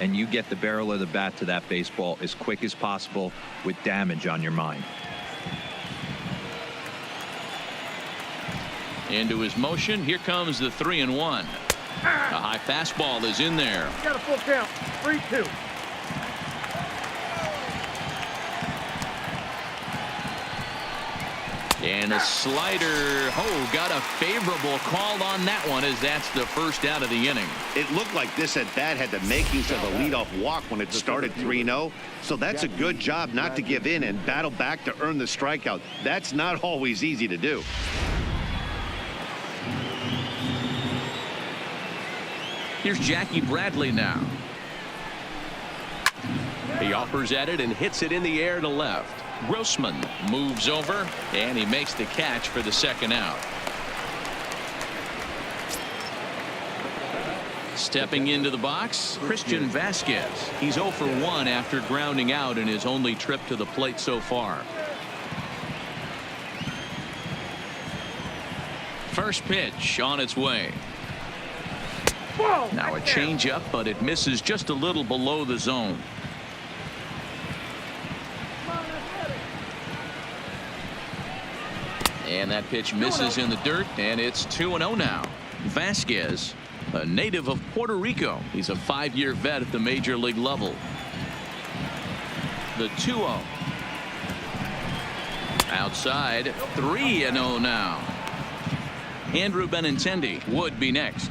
[SPEAKER 3] and you get the barrel of the bat to that baseball as quick as possible with damage on your mind.
[SPEAKER 1] Into his motion. Here comes the 3-1. A high fastball is in there.
[SPEAKER 4] Got a full count. 3-2.
[SPEAKER 1] And a slider. Oh, got a favorable call on that one, as that's the first out of the inning.
[SPEAKER 2] It looked like this at bat had the makings of a leadoff walk when it started 3-0. So that's a good job not to give in and battle back to earn the strikeout. That's not always easy to do.
[SPEAKER 1] Here's Jackie Bradley now. He offers at it and hits it in the air to left. Grossman moves over, and he makes the catch for the second out. Stepping into the box, Christian Vasquez. He's 0 for 1 after grounding out in his only trip to the plate so far. First pitch on its way. Now a changeup, but it misses just a little below the zone. And that pitch misses in the dirt, and it's 2-0 now. Vasquez, a native of Puerto Rico. He's a 5-year vet at the major league level. The 2-0. Outside, 3-0 now. Andrew Benintendi would be next.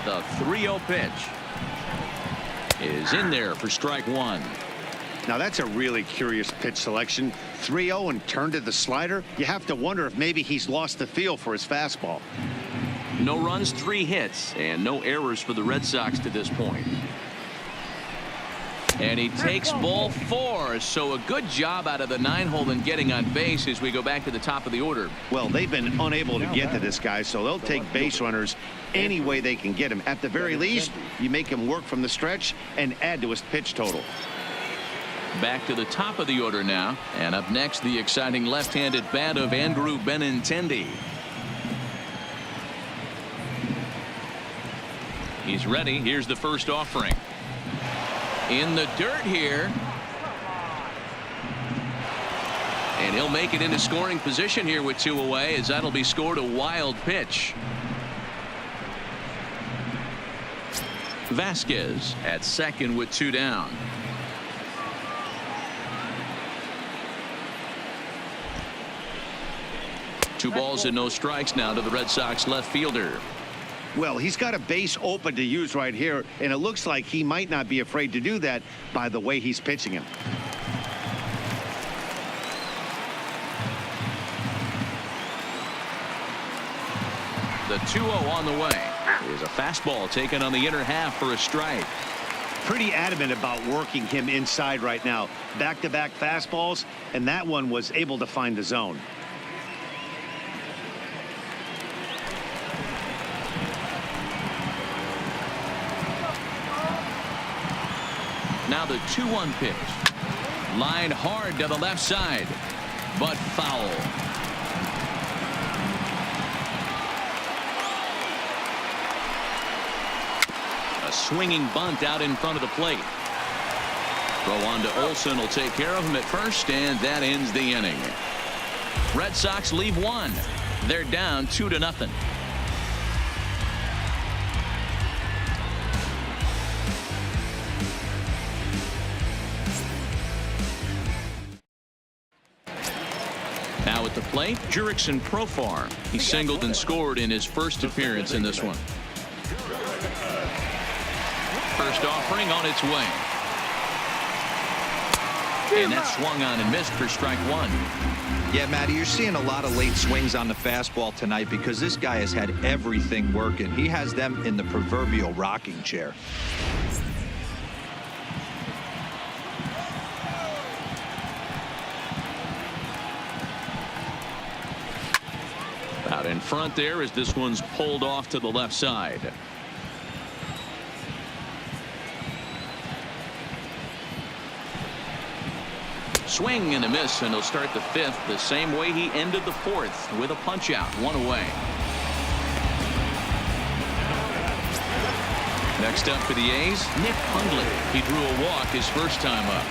[SPEAKER 1] The 3-0 pitch is in there for strike 1.
[SPEAKER 2] Now that's a really curious pitch selection. 3-0 and turned to the slider. You have to wonder if maybe he's lost the feel for his fastball.
[SPEAKER 1] No runs, 3 hits, and no errors for the Red Sox to this point. And he takes ball 4, so a good job out of the 9-hole in getting on base as we go back to the top of the order.
[SPEAKER 2] Well, they've been unable to get to this guy, so they'll take base runners any way they can get him. At the very least, you make him work from the stretch and add to his pitch total.
[SPEAKER 1] Back to the top of the order now, and up next, the exciting left-handed bat of Andrew Benintendi. He's ready. Here's the first offering. In the dirt here. And he'll make it into scoring position here with 2 away, as that'll be scored a wild pitch. Vasquez at second with 2 down. Two balls and no strikes now to the Red Sox left fielder.
[SPEAKER 2] Well, he's got a base open to use right here, and it looks like he might not be afraid to do that by the way he's pitching him.
[SPEAKER 1] The 2-0 on the way. Is a fastball taken on the inner half for a strike.
[SPEAKER 2] Pretty adamant about working him inside right now. Back-to-back fastballs, and that one was able to find the zone.
[SPEAKER 1] Now the 2-1 pitch. Line hard to the left side, but foul. A swinging bunt out in front of the plate. Throw on to Olsen will take care of him at first, and that ends the inning. Red Sox leave one. They're down 2-0. Now at the plate, Jurickson Profar. He singled and scored in his first appearance in this one. First offering on its way. And that swung on and missed for strike one.
[SPEAKER 3] Yeah, Matty, you're seeing a lot of late swings on the fastball tonight because this guy has had everything working. He has them in the proverbial rocking chair.
[SPEAKER 1] Out in front there as this one's pulled off to the left side. Swing and a miss, and he'll start the fifth the same way he ended the fourth, with a punch out, one away. Next up for the A's, Nick Hundley. He drew a walk his first time up.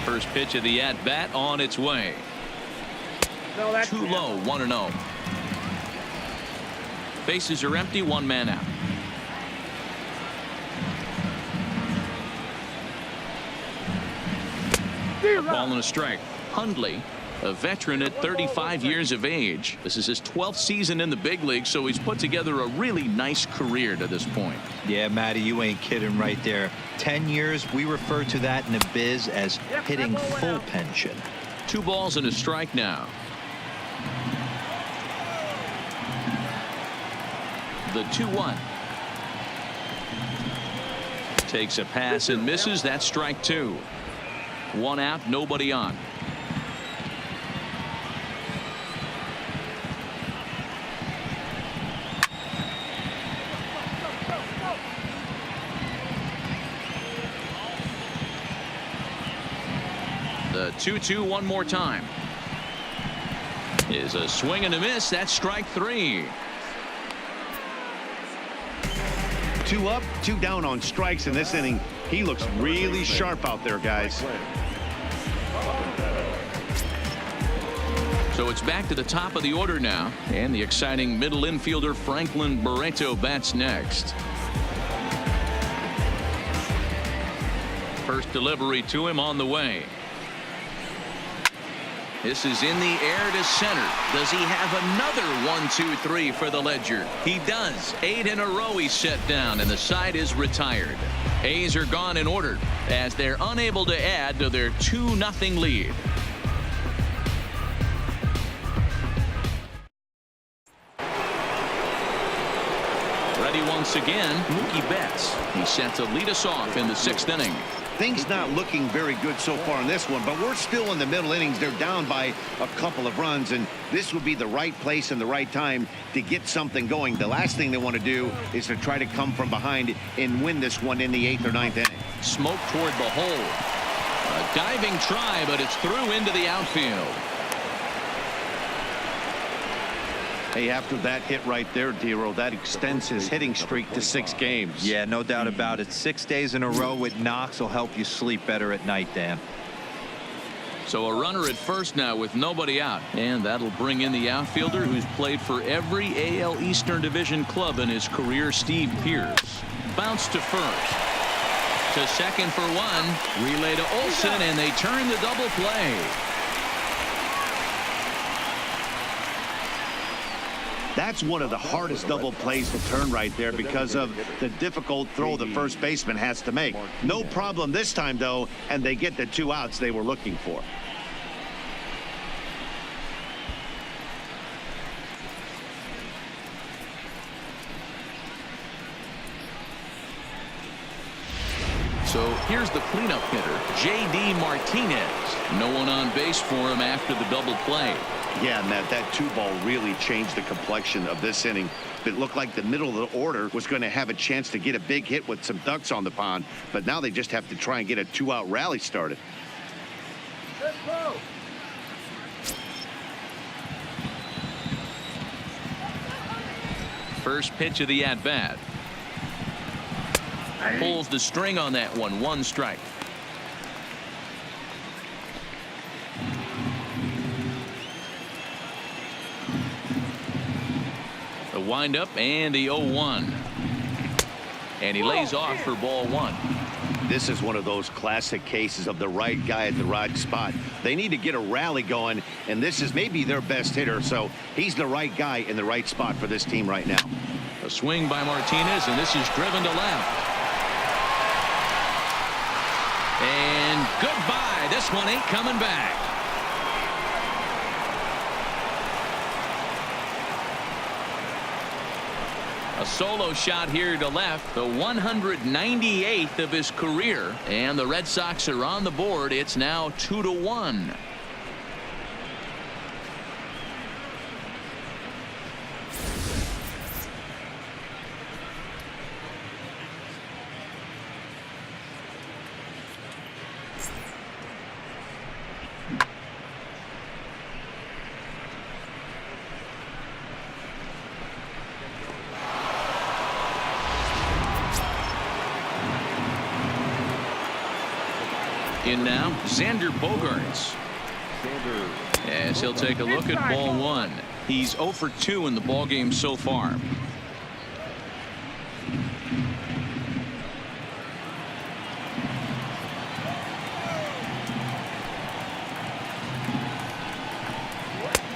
[SPEAKER 1] First pitch of the at-bat on its way. Too low, 1-0. Bases are empty, one man out. Ball and a strike. Hundley, a veteran at 35 years of age. This is his 12th season in the big league, so he's put together a really nice career to this point.
[SPEAKER 3] Yeah, Matty, you ain't kidding right there. 10 years, we refer to that in the biz as hitting full pension.
[SPEAKER 1] 2 balls and a strike now. The 2-1. Takes a pass and misses. That's strike 2. 1 out, nobody on. The 2-2 one more time. Is a swing and a miss. That's strike 3.
[SPEAKER 2] 2 up, 2 down on strikes in this inning. He looks really sharp out there, guys.
[SPEAKER 1] So it's back to the top of the order now, and the exciting middle infielder Franklin Barreto bats next. First delivery to him on the way. This is in the air to center. Does he have another 1-2-3 for the ledger? He does. 8 in a row he's set down, and the side is retired. A's are gone in order as they're unable to add to their 2-0 lead. Ready once again, Mookie Betts. He's set to lead us off in the 6th inning.
[SPEAKER 2] Things not looking very good so far in this one, but we're still in the middle innings. They're down by a couple of runs, and this would be the right place and the right time to get something going. The last thing they want to do is to try to come from behind and win this one in the 8th or 9th inning.
[SPEAKER 1] Smoke toward the hole. A diving try, but it's through into the outfield.
[SPEAKER 2] Hey, after that hit right there, Dero, that extends his hitting streak to 6 games.
[SPEAKER 3] Yeah, no doubt about it. 6 days in a row with knocks will help you sleep better at night, Dan.
[SPEAKER 1] So a runner at first now with nobody out, and that'll bring in the outfielder who's played for every AL Eastern Division club in his career, Steve Pearce. Bounce to first. To second for 1. Relay to Olsen, and they turn the double play.
[SPEAKER 2] That's one of the hardest double plays to turn right there because of the difficult throw the first baseman has to make. No problem this time, though, and they get the 2 outs they were looking for.
[SPEAKER 1] So here's the cleanup hitter, J.D. Martinez. No one on base for him after the double play.
[SPEAKER 2] Yeah, Matt, that 2-ball really changed the complexion of this inning. It looked like the middle of the order was going to have a chance to get a big hit with some ducks on the pond, but now they just have to try and get a 2-out rally started.
[SPEAKER 4] Let's go.
[SPEAKER 1] First pitch of the at-bat. Pulls the string on that one. 1 strike. The windup and the 0-1. And he lays off for ball 1.
[SPEAKER 2] This is one of those classic cases of the right guy at the right spot. They need to get a rally going, and this is maybe their best hitter, so he's the right guy in the right spot for this team right now.
[SPEAKER 1] A swing by Martinez, and this is driven to left. And goodbye. This one ain't coming back. A solo shot here to left, the 198th of his career, and the Red Sox are on the board. It's now 2-1. In now, Xander Bogaerts. As he'll take a look at ball 1. He's 0 for 2 in the ball game so far.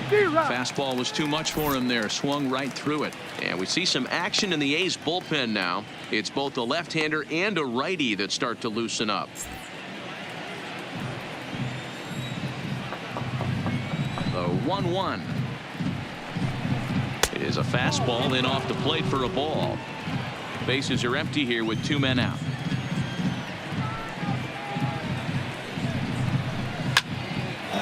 [SPEAKER 1] Fastball was too much for him there. Swung right through it. And we see some action in the A's bullpen now. It's both a left-hander and a righty that start to loosen up. The 1-1 is a fastball in off the plate for a ball. Bases are empty here with 2 men out.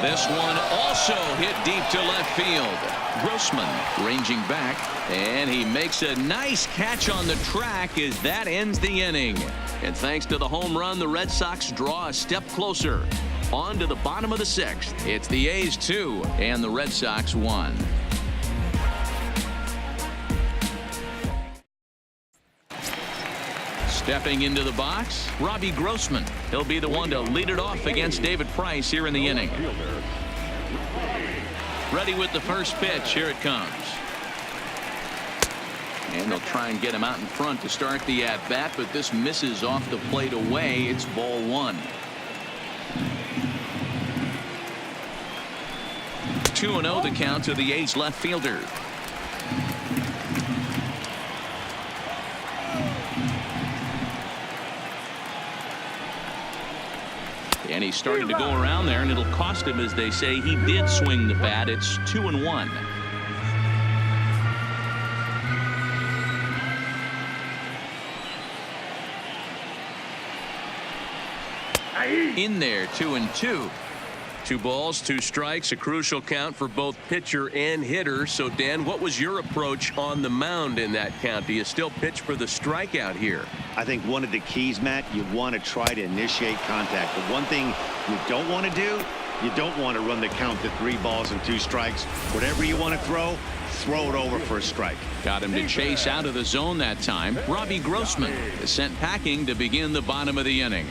[SPEAKER 1] This one also hit deep to left field. Grossman ranging back, and he makes a nice catch on the track as that ends the inning. And thanks to the home run, the Red Sox draw a step closer. On to the bottom of the 6th. It's the A's 2 and the Red Sox 1. Stepping into the box, Robbie Grossman. He'll be the one to lead it off against David Price here in the inning. Ready with the first pitch. Here it comes. And they'll try and get him out in front to start the at-bat, but this misses off the plate away. It's ball 1. 2-0 the count to the A's left fielder. And he's starting to go around there, and it'll cost him, as they say. He did swing the bat. It's 2-1. In there, 2-2. 2 balls, 2 strikes, a crucial count for both pitcher and hitter. So, Dan, what was your approach on the mound in that count? Do you still pitch for the strikeout here?
[SPEAKER 2] I think one of the keys, Matt, you want to try to initiate contact. The one thing you don't want to do, you don't want to run the count to 3 balls and 2 strikes. Whatever you want to throw it over for a strike. Got him to chase out of the zone that time. Robbie Grossman is sent packing to begin the bottom of the inning.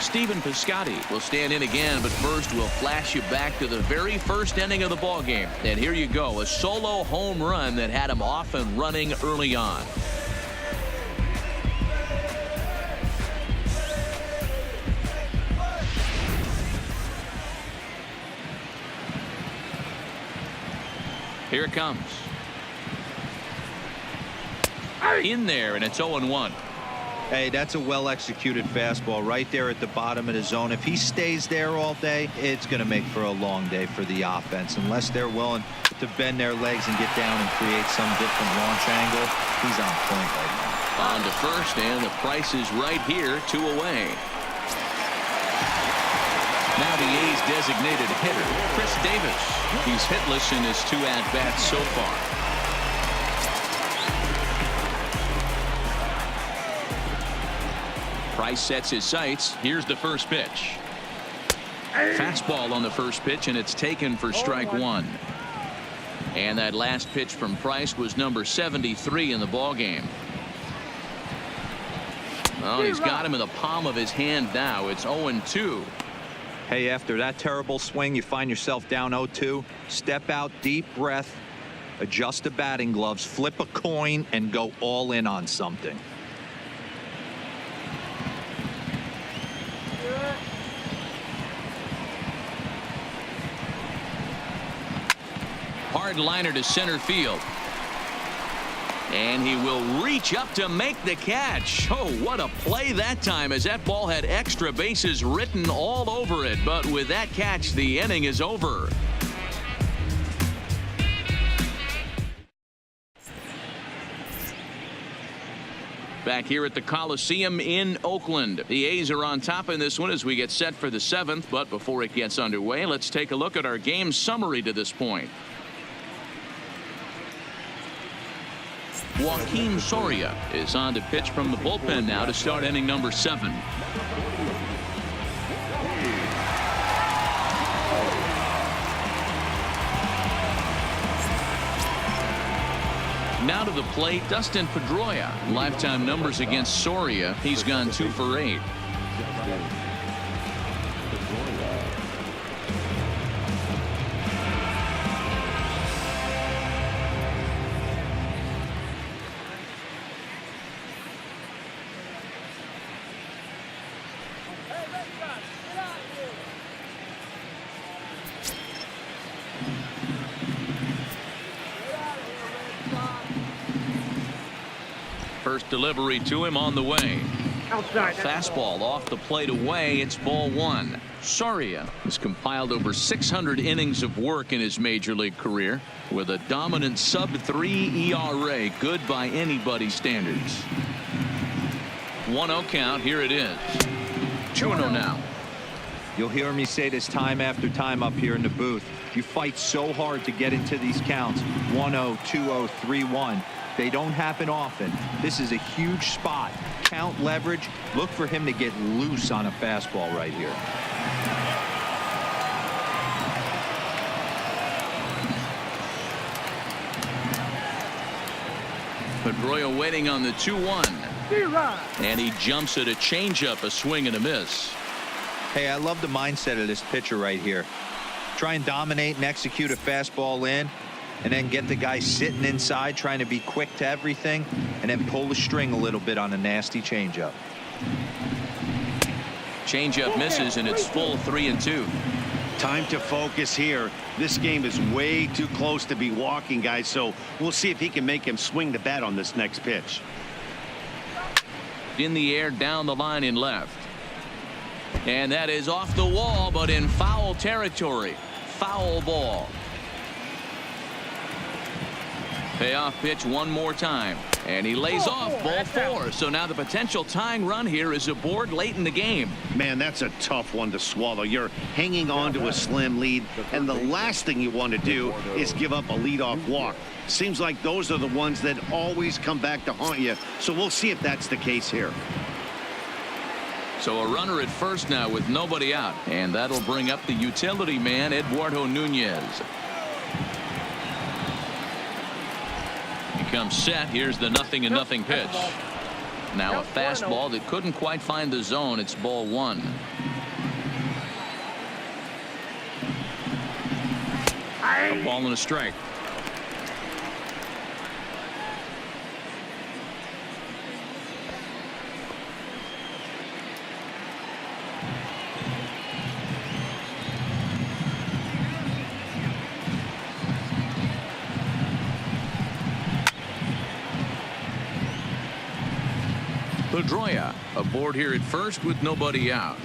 [SPEAKER 2] Stephen Piscotty will stand in again, but first we'll flash you back to the very first inning of the ball game. And here you go, a solo home run that had him off and running early on. Here it comes. In there, and it's 0-1.
[SPEAKER 3] Hey, that's a well-executed fastball right there at the bottom of the zone. If he stays there all day, it's going to make for a long day for the offense. Unless they're willing to bend their legs and get down and create some different launch angle, he's on point right now.
[SPEAKER 1] On to first, and the Price is right here, 2 away. Now the A's designated hitter, Chris Davis. He's hitless in his 2 at-bats so far. Price sets his sights. Here's the first pitch. Fastball on the first pitch, and it's taken for strike 1. And that last pitch from Price was number 73 in the ball game. Oh, he's got him in the palm of his hand now. It's 0-2.
[SPEAKER 3] Hey, after that terrible swing, you find yourself down 0-2. Step out, deep breath, adjust the batting gloves, flip a coin, and go all in on something.
[SPEAKER 1] Hard liner to center field. And he will reach up to make the catch. Oh, what a play that time, as that ball had extra bases written all over it. But with that catch, the inning is over. Back here at the Coliseum in Oakland. The A's are on top in this one as we get set for the 7th. But before it gets underway, let's take a look at our game summary to this point. Joaquin Soria is on to pitch from the bullpen now to start inning number 7. Now to the plate, Dustin Pedroia. Lifetime numbers against Soria. He's gone 2 for 8. First delivery to him on the way.
[SPEAKER 4] Outside.
[SPEAKER 1] Fastball off the plate away. It's ball 1. Soria has compiled over 600 innings of work in his major league career with a dominant sub-3 ERA. Good by anybody's standards. 1-0 count. Here it is. 2-0 now.
[SPEAKER 3] You'll hear me say this time after time up here in the booth. You fight so hard to get into these counts. 1-0, 2-0, 3-1. They don't happen often. This is a huge spot. Count leverage. Look for him to get loose on a fastball right here.
[SPEAKER 1] Pedroia waiting on the 2-1. And he jumps at a changeup, a swing and a miss.
[SPEAKER 3] Hey, I love the mindset of this pitcher right here. Try and dominate and execute a fastball in, and then get the guy sitting inside trying to be quick to everything, and then pull the string a little bit on a nasty changeup.
[SPEAKER 1] Changeup misses, and it's full 3-2.
[SPEAKER 2] Time to focus here. This game is way too close to be walking, guys, so we'll see if he can make him swing the bat on this next pitch.
[SPEAKER 1] In the air, down the line in left. And that is off the wall, but in foul territory. Foul ball. Payoff pitch one more time, and he lays off ball 4. So now the potential tying run here is aboard late in the game.
[SPEAKER 2] Man, that's a tough one to swallow. You're hanging on to a slim lead, and the last thing you want to do is give up a leadoff walk. Seems like those are the ones that always come back to haunt you. So we'll see if that's the case here.
[SPEAKER 1] So a runner at first now with nobody out, and that'll bring up the utility man, Eduardo Nunez. Comes set. Here's the 0-0 pitch. Now a fastball that couldn't quite find the zone. It's ball 1. A ball and a strike. Pedroia aboard here at first with nobody out.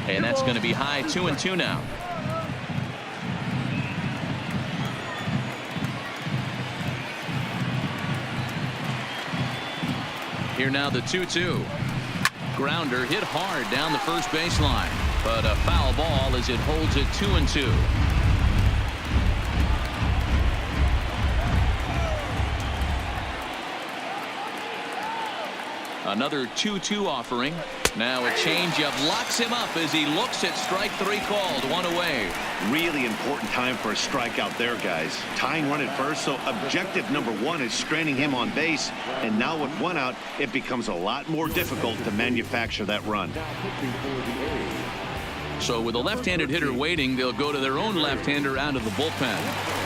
[SPEAKER 1] And that's going to be high. 2-2 now. Here now the 2-2. grounder hit hard down the first baseline, but a foul ball as it holds it 2-2. Another 2-2 offering. Now a changeup locks him up as he looks at strike three called. One away.
[SPEAKER 2] Really important time for a strikeout there, guys. Tying run at first, so objective number one is stranding him on base. And now with one out, it becomes a lot more difficult to manufacture that run.
[SPEAKER 1] So with a left-handed hitter waiting, they'll go to their own left-hander out of the bullpen.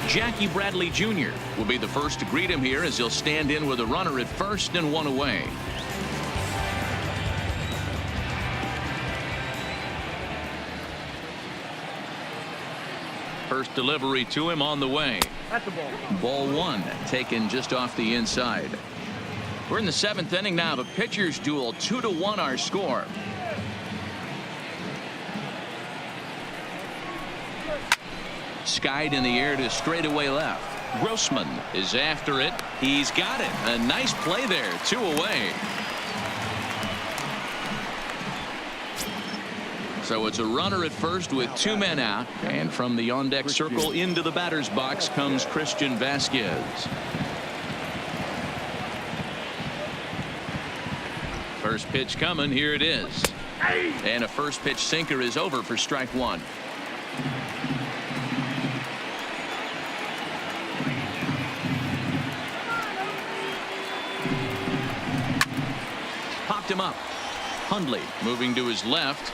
[SPEAKER 1] Jackie Bradley Jr. will be the first to greet him here as he'll stand in with a runner at first and one away. First delivery to him on the way.
[SPEAKER 4] That's a ball.
[SPEAKER 1] Ball one taken just off the inside. We're in the seventh inning now. The pitchers duel 2-1 our score. Skied in the air to straightaway left. Grossman is after it. He's got it. A nice play there. 2 away. So it's a runner at first with 2 men out. And from the on-deck circle into the batter's box comes Christian Vasquez. First pitch coming. Here it is. And a first pitch sinker is over for strike one. Popped him up. Hundley moving to his left.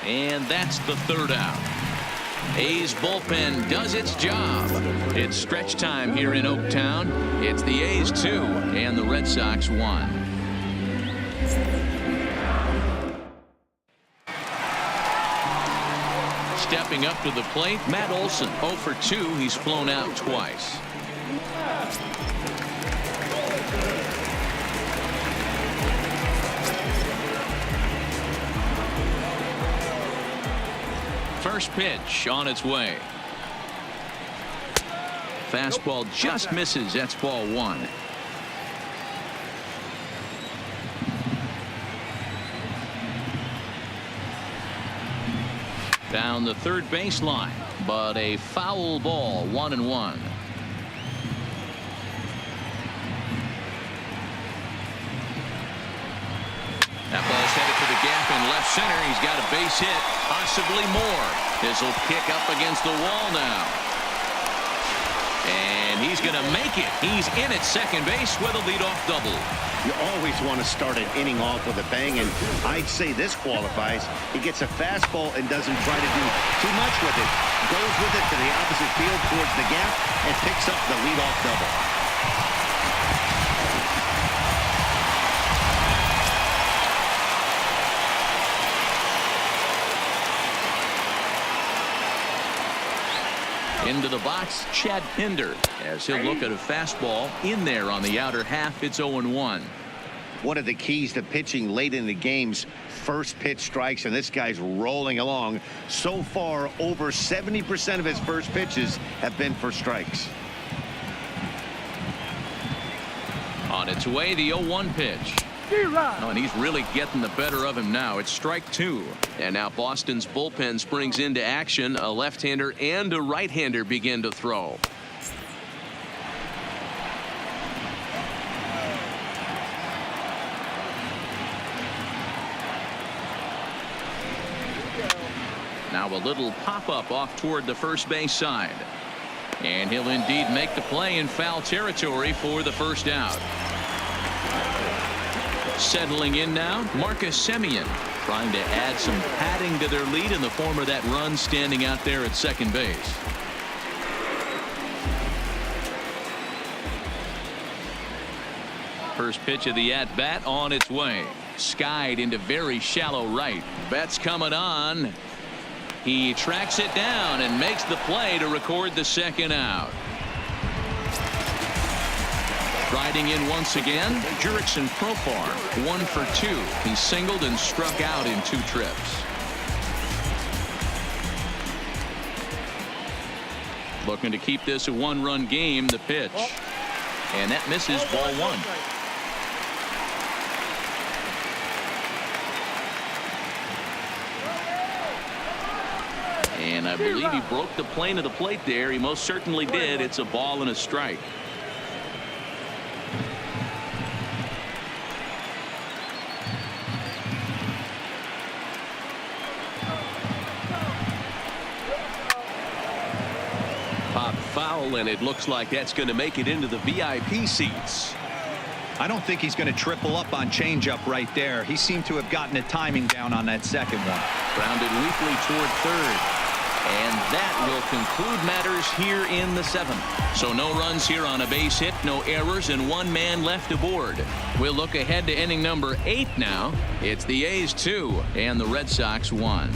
[SPEAKER 1] And that's the third out. A's bullpen does its job. It's stretch time here in Oaktown. It's the A's 2 and the Red Sox 1. Stepping up to the plate, Matt Olson 0 for 2. He's flown out twice. First pitch on its way. Fastball just misses. That's ball one. Down the third baseline, but a foul ball. 1-1. That ball's headed to the gap in left center. He's got a base hit, possibly more. This will kick up against the wall now. And he's going to make it. He's in at second base with a leadoff double.
[SPEAKER 2] You always want to start an inning off with a bang, and I'd say this qualifies. He gets a fastball and doesn't try to do too much with it. Goes with it to the opposite field towards the gap and picks up the leadoff double.
[SPEAKER 1] Into the box, Chad Pinder, as he'll look at a fastball in there on the outer half. It's 0-1.
[SPEAKER 2] One of the keys to pitching late in the game's first pitch strikes, and this guy's rolling along. So far, over 70% of his first pitches have been for strikes.
[SPEAKER 1] On its way, the 0-1 pitch. Oh, and he's really getting the better of him now. It's strike two. And now Boston's bullpen springs into action. A left-hander and a right-hander begin to throw. Now a little pop-up off toward the first base side. And he'll indeed make the play in foul territory for the first out. Settling in now, Marcus Semien, trying to add some padding to their lead in the form of that run standing out there at second base. First pitch of the at-bat on its way. Skied into very shallow right. Betts coming on. He tracks it down and makes the play to record the second out. Riding in once again, Jurickson Profar, 1 for 2. He singled and struck out in 2 trips. Looking to keep this a one-run game. The pitch. And that misses, ball one. And I believe he broke the plane of the plate there. He most certainly did. It's a ball and a strike.
[SPEAKER 6] Pop foul, and it looks like that's going to make it into the VIP seats.
[SPEAKER 3] I don't think he's going to triple up on changeup right there. He seemed to have gotten the timing down on that second one.
[SPEAKER 1] Grounded weakly toward third. And that will conclude matters here in the seventh. So no runs here on a base hit, no errors, and one man left aboard. We'll look ahead to inning number 8 now. It's the A's 2 and the Red Sox 1.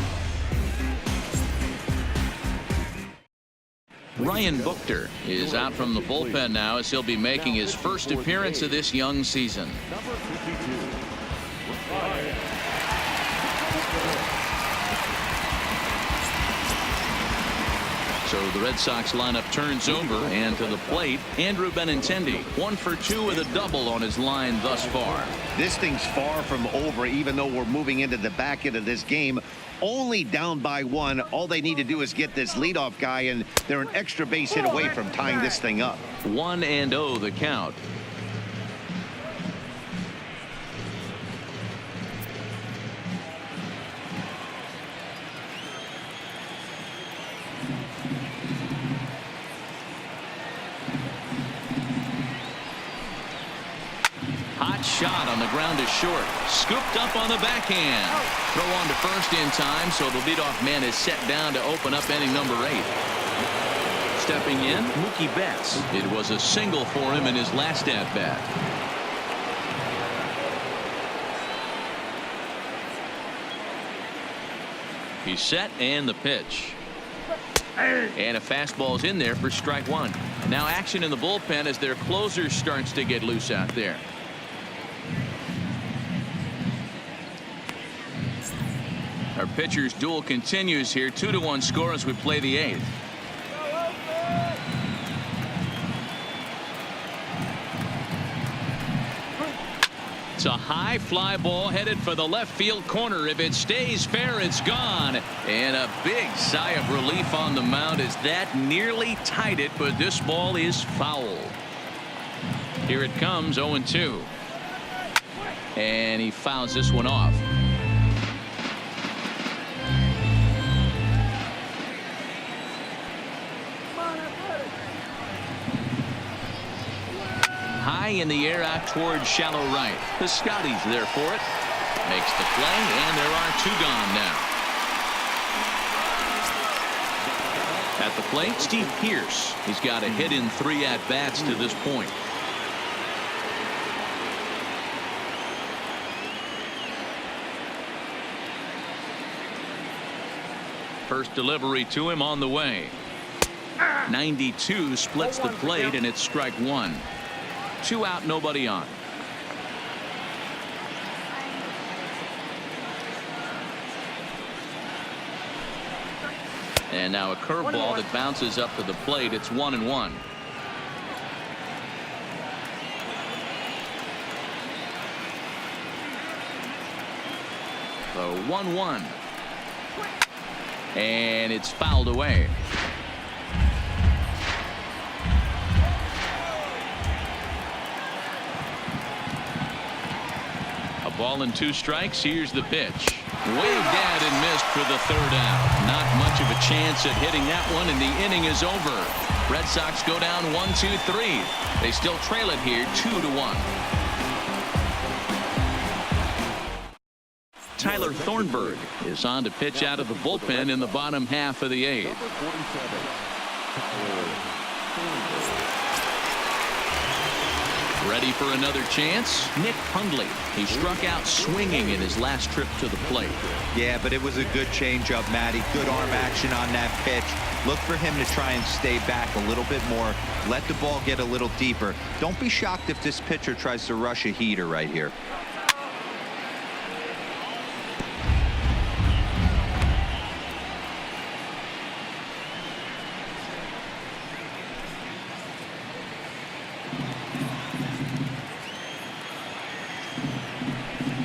[SPEAKER 1] Ryan Buchter is out from the bullpen now as he'll be making his first appearance of this young season. So the Red Sox lineup turns over, and to the plate, Andrew Benintendi, 1 for 2 with a double on his line thus far.
[SPEAKER 2] This thing's far from over, even though we're moving into the back end of this game. Only down by 1. All they need to do is get this leadoff guy, and they're an extra base hit away from tying this thing up.
[SPEAKER 1] 1-0 the count. Hot shot on the ground is short. Scooped up on the backhand. Throw on to first in time, so the leadoff man is set down to open up inning number 8. Stepping in, Mookie Betts. It was a single for him in his last at-bat. He's set, and the pitch. And a fastball's in there for strike 1. Now action in the bullpen as their closer starts to get loose out there. Our pitchers duel continues here. 2-1 score as we play the 8th. It's a high fly ball headed for the left field corner. If it stays fair, it's gone. And a big sigh of relief on the mound as that nearly tied it, but this ball is foul. Here it comes, 0-2. And he fouls this one off. High in the air out towards shallow right. The Scotty's there for it. Makes the play, and there are 2 gone now. At the plate, Steve Pearce. He's got a hit in 3 at-bats to this point. First delivery to him on the way. 92 splits the plate, and it's strike 1. 2 out, nobody on. And now a curveball that bounces up to the plate. It's 1-1. So 1-1. And it's fouled away. Ball and 2 strikes. Here's the pitch. Waved at and missed for the 3rd out. Not much of a chance at hitting that one, and the inning is over. Red Sox go down 1-2-3. They still trail it here 2-1. Tyler Thornburg is on to pitch out of the bullpen in the bottom half of the 8th. Ready for another chance? Nick Hundley. He struck out swinging in his last trip to the plate.
[SPEAKER 3] Yeah, but it was a good changeup, Matty. Good arm action on that pitch. Look for him to try and stay back a little bit more. Let the ball get a little deeper. Don't be shocked if this pitcher tries to rush a heater right here.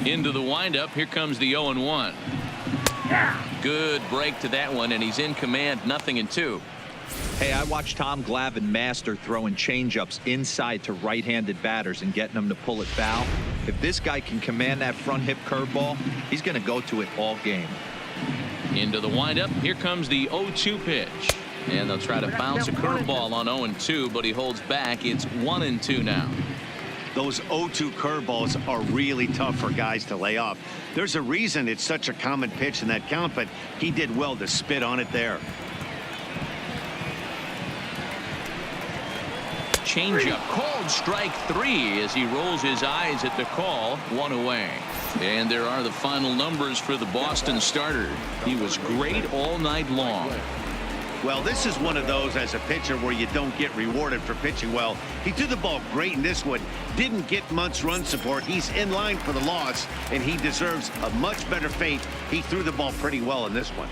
[SPEAKER 1] Into the windup. Here comes the 0-1. Good break to that one, and he's in command. 0-2.
[SPEAKER 3] Hey, I watched Tom Glavine master throwing changeups inside to right-handed batters and getting them to pull it foul. If this guy can command that front hip curveball, he's going to go to it all game.
[SPEAKER 1] Into the windup. Here comes the 0-2 pitch. And they'll try to bounce a curveball on 0-2, but he holds back. It's 1-2 now.
[SPEAKER 2] Those 0-2 curveballs are really tough for guys to lay off. There's a reason it's such a common pitch in that count, but he did well to spit on it there.
[SPEAKER 1] Changeup called strike 3 as he rolls his eyes at the call. 1 away. And there are the final numbers for the Boston starter. He was great all night long.
[SPEAKER 2] Well, this is one of those as a pitcher where you don't get rewarded for pitching well. He threw the ball great in this one. Didn't get much run support. He's in line for the loss, and he deserves a much better fate. He threw the ball pretty well in this one.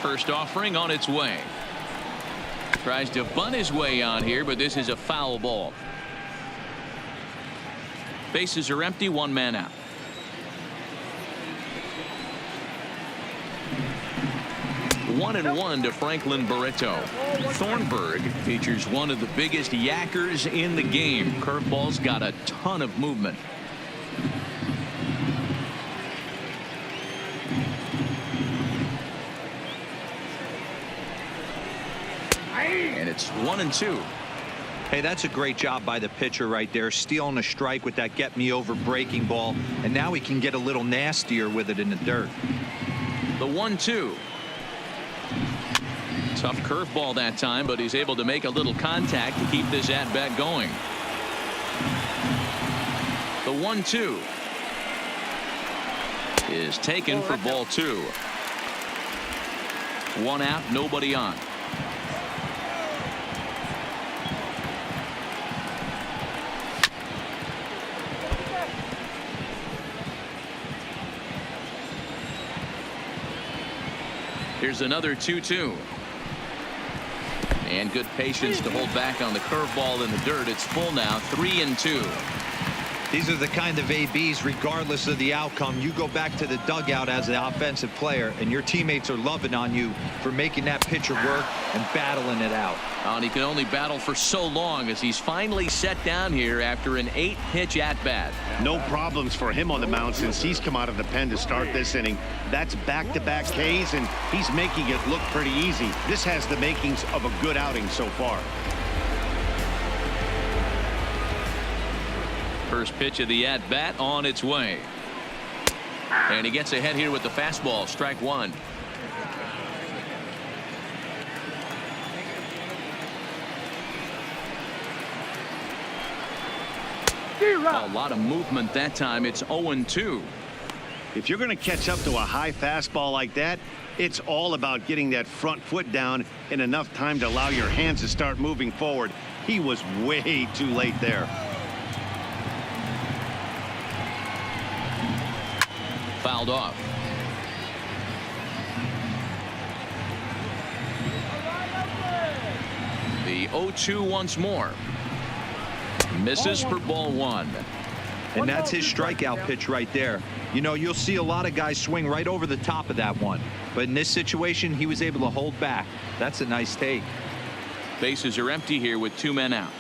[SPEAKER 1] First offering on its way. Tries to bunt his way on here, but this is a foul ball. Bases are empty. 1 man out. One and 1 to Franklin Barreto. Thornburg features one of the biggest yackers in the game. Curveball's got a ton of movement. And it's 1-2.
[SPEAKER 3] Hey, that's a great job by the pitcher right there, stealing a strike with that get me over breaking ball, and now he can get a little nastier with it in the dirt.
[SPEAKER 1] The 1-2. Tough curveball that time, but he's able to make a little contact to keep this at bat going. The 1-2 is taken for ball 2. 1 out, nobody on. Here's another 2-2. And good patience to hold back on the curveball in the dirt. It's full now. 3-2.
[SPEAKER 3] These are the kind of ABs, regardless of the outcome, you go back to the dugout as an offensive player, and your teammates are loving on you for making that pitcher work and battling it out.
[SPEAKER 1] And he can only battle for so long as he's finally set down here after an 8-pitch at-bat.
[SPEAKER 2] No problems for him on the mound since he's come out of the pen to start this inning. That's back-to-back Ks, and he's making it look pretty easy. This has the makings of a good outing so far.
[SPEAKER 1] First pitch of the at-bat on its way. And he gets ahead here with the fastball. Strike 1. A lot of movement that time. It's 0-2.
[SPEAKER 2] If you're going to catch up to a high fastball like that, it's all about getting that front foot down in enough time to allow your hands to start moving forward. He was way too late there.
[SPEAKER 1] Fouled off. The 0-2 once more. Misses for ball 1.
[SPEAKER 3] And that's his strikeout pitch right there. You know, you'll see a lot of guys swing right over the top of that one. But in this situation, he was able to hold back. That's a nice take.
[SPEAKER 1] Bases are empty here with 2 men out.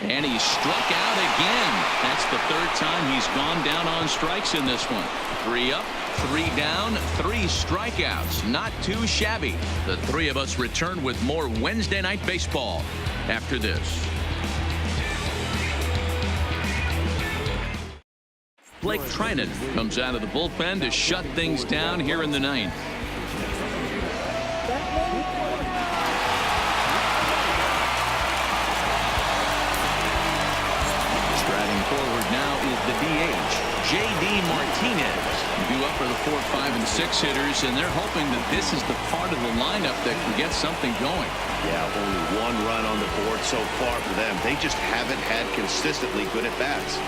[SPEAKER 1] And he struck out again. That's the 3rd time he's gone down on strikes in this one. 3 up, 3 down, 3 strikeouts. Not too shabby. The 3 of us return with more Wednesday Night Baseball after this. Blake Trinan comes out of the bullpen to shut things down here in the 9th. Forward now is the DH, J.D. Martinez. Due up for the 4, 5, and 6 hitters, and they're hoping that this is the part of the lineup that can get something going.
[SPEAKER 2] Yeah, only 1 run on the board so far for them. They just haven't had consistently good at-bats.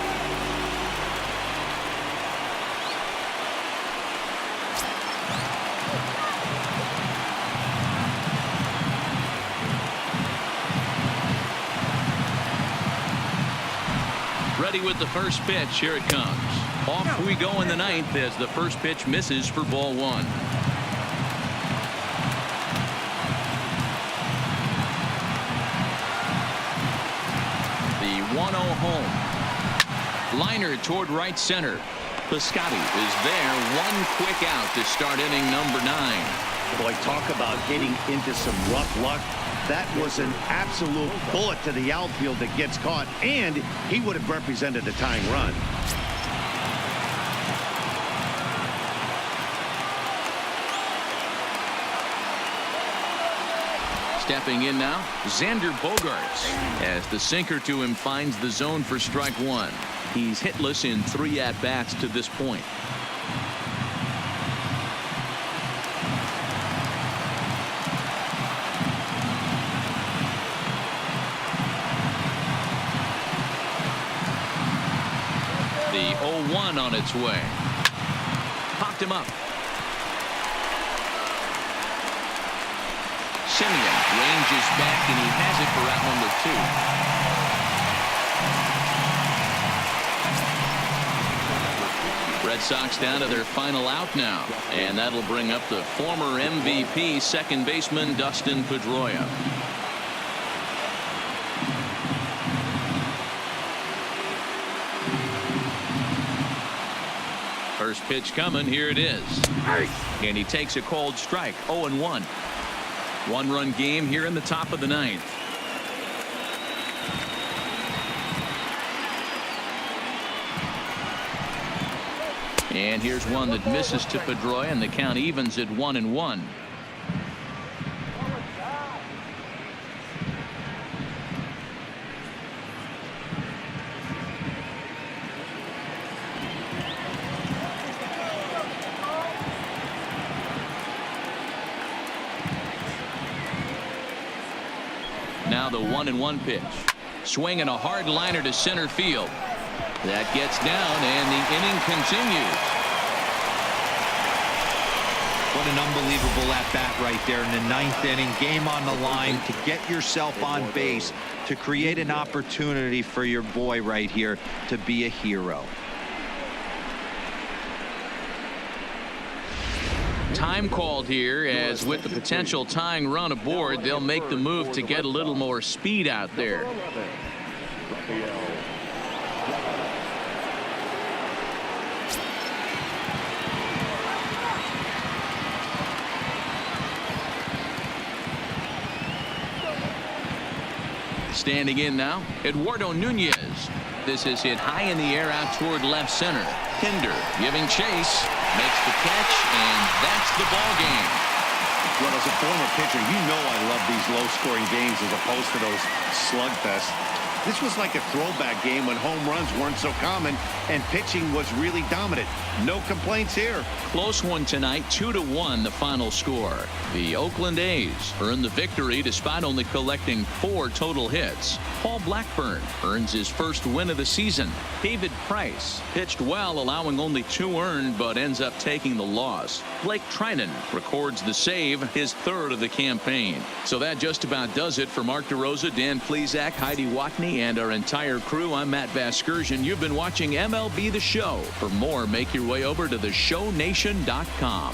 [SPEAKER 1] ready with the first pitch. Here it comes. Off we go in the ninth as the first pitch misses for ball one. The 1-0 home. Liner toward right center. Piscotty is there. One quick out to start inning number 9.
[SPEAKER 2] Boy, talk about hitting into some rough luck. That was an absolute bullet to the outfield that gets caught, and he would have represented a tying run.
[SPEAKER 1] Stepping in now, Xander Bogaerts, as the sinker to him finds the zone for strike one. He's hitless in 3 at-bats to this point. The 0-1 on its way. Popped him up. Simeon ranges back, and he has it for out number 2. Red Sox down to their final out now, and that'll bring up the former MVP second baseman Dustin Pedroia. First pitch coming. Here it is, and he takes a cold strike. 0-1. One-run game here in the top of the ninth. And here's one that misses to Pedroia, and the count evens at 1-1. Now the 1-1 pitch. Swinging a hard liner to center field. That gets down, and the inning continues.
[SPEAKER 3] What an unbelievable at-bat right there in the 9th inning. Game on the line to get yourself on base, to create an opportunity for your boy right here to be a hero.
[SPEAKER 1] Time called here, as with the potential tying run aboard, they'll make the move to get a little more speed out there. Standing in now, Eduardo Nunez. This is hit high in the air out toward left center. Pinder giving chase, makes the catch, and that's the ball game.
[SPEAKER 2] Well, as a former pitcher, you know I love these low-scoring games as opposed to those slugfests. This was like a throwback game when home runs weren't so common and pitching was really dominant. No complaints here.
[SPEAKER 1] Close one tonight, 2-1 the final score. The Oakland A's earn the victory despite only collecting 4 total hits. Paul Blackburn earns his first win of the season. David Price pitched well, allowing only 2 earned, but ends up taking the loss. Blake Trinan records the save, his 3rd of the campaign. So that just about does it for Mark DeRosa, Dan Plesac, Heidi Watney, and our entire crew. I'm Matt Vasgersian. You've been watching MLB The Show. For more, make your way over to theshownation.com.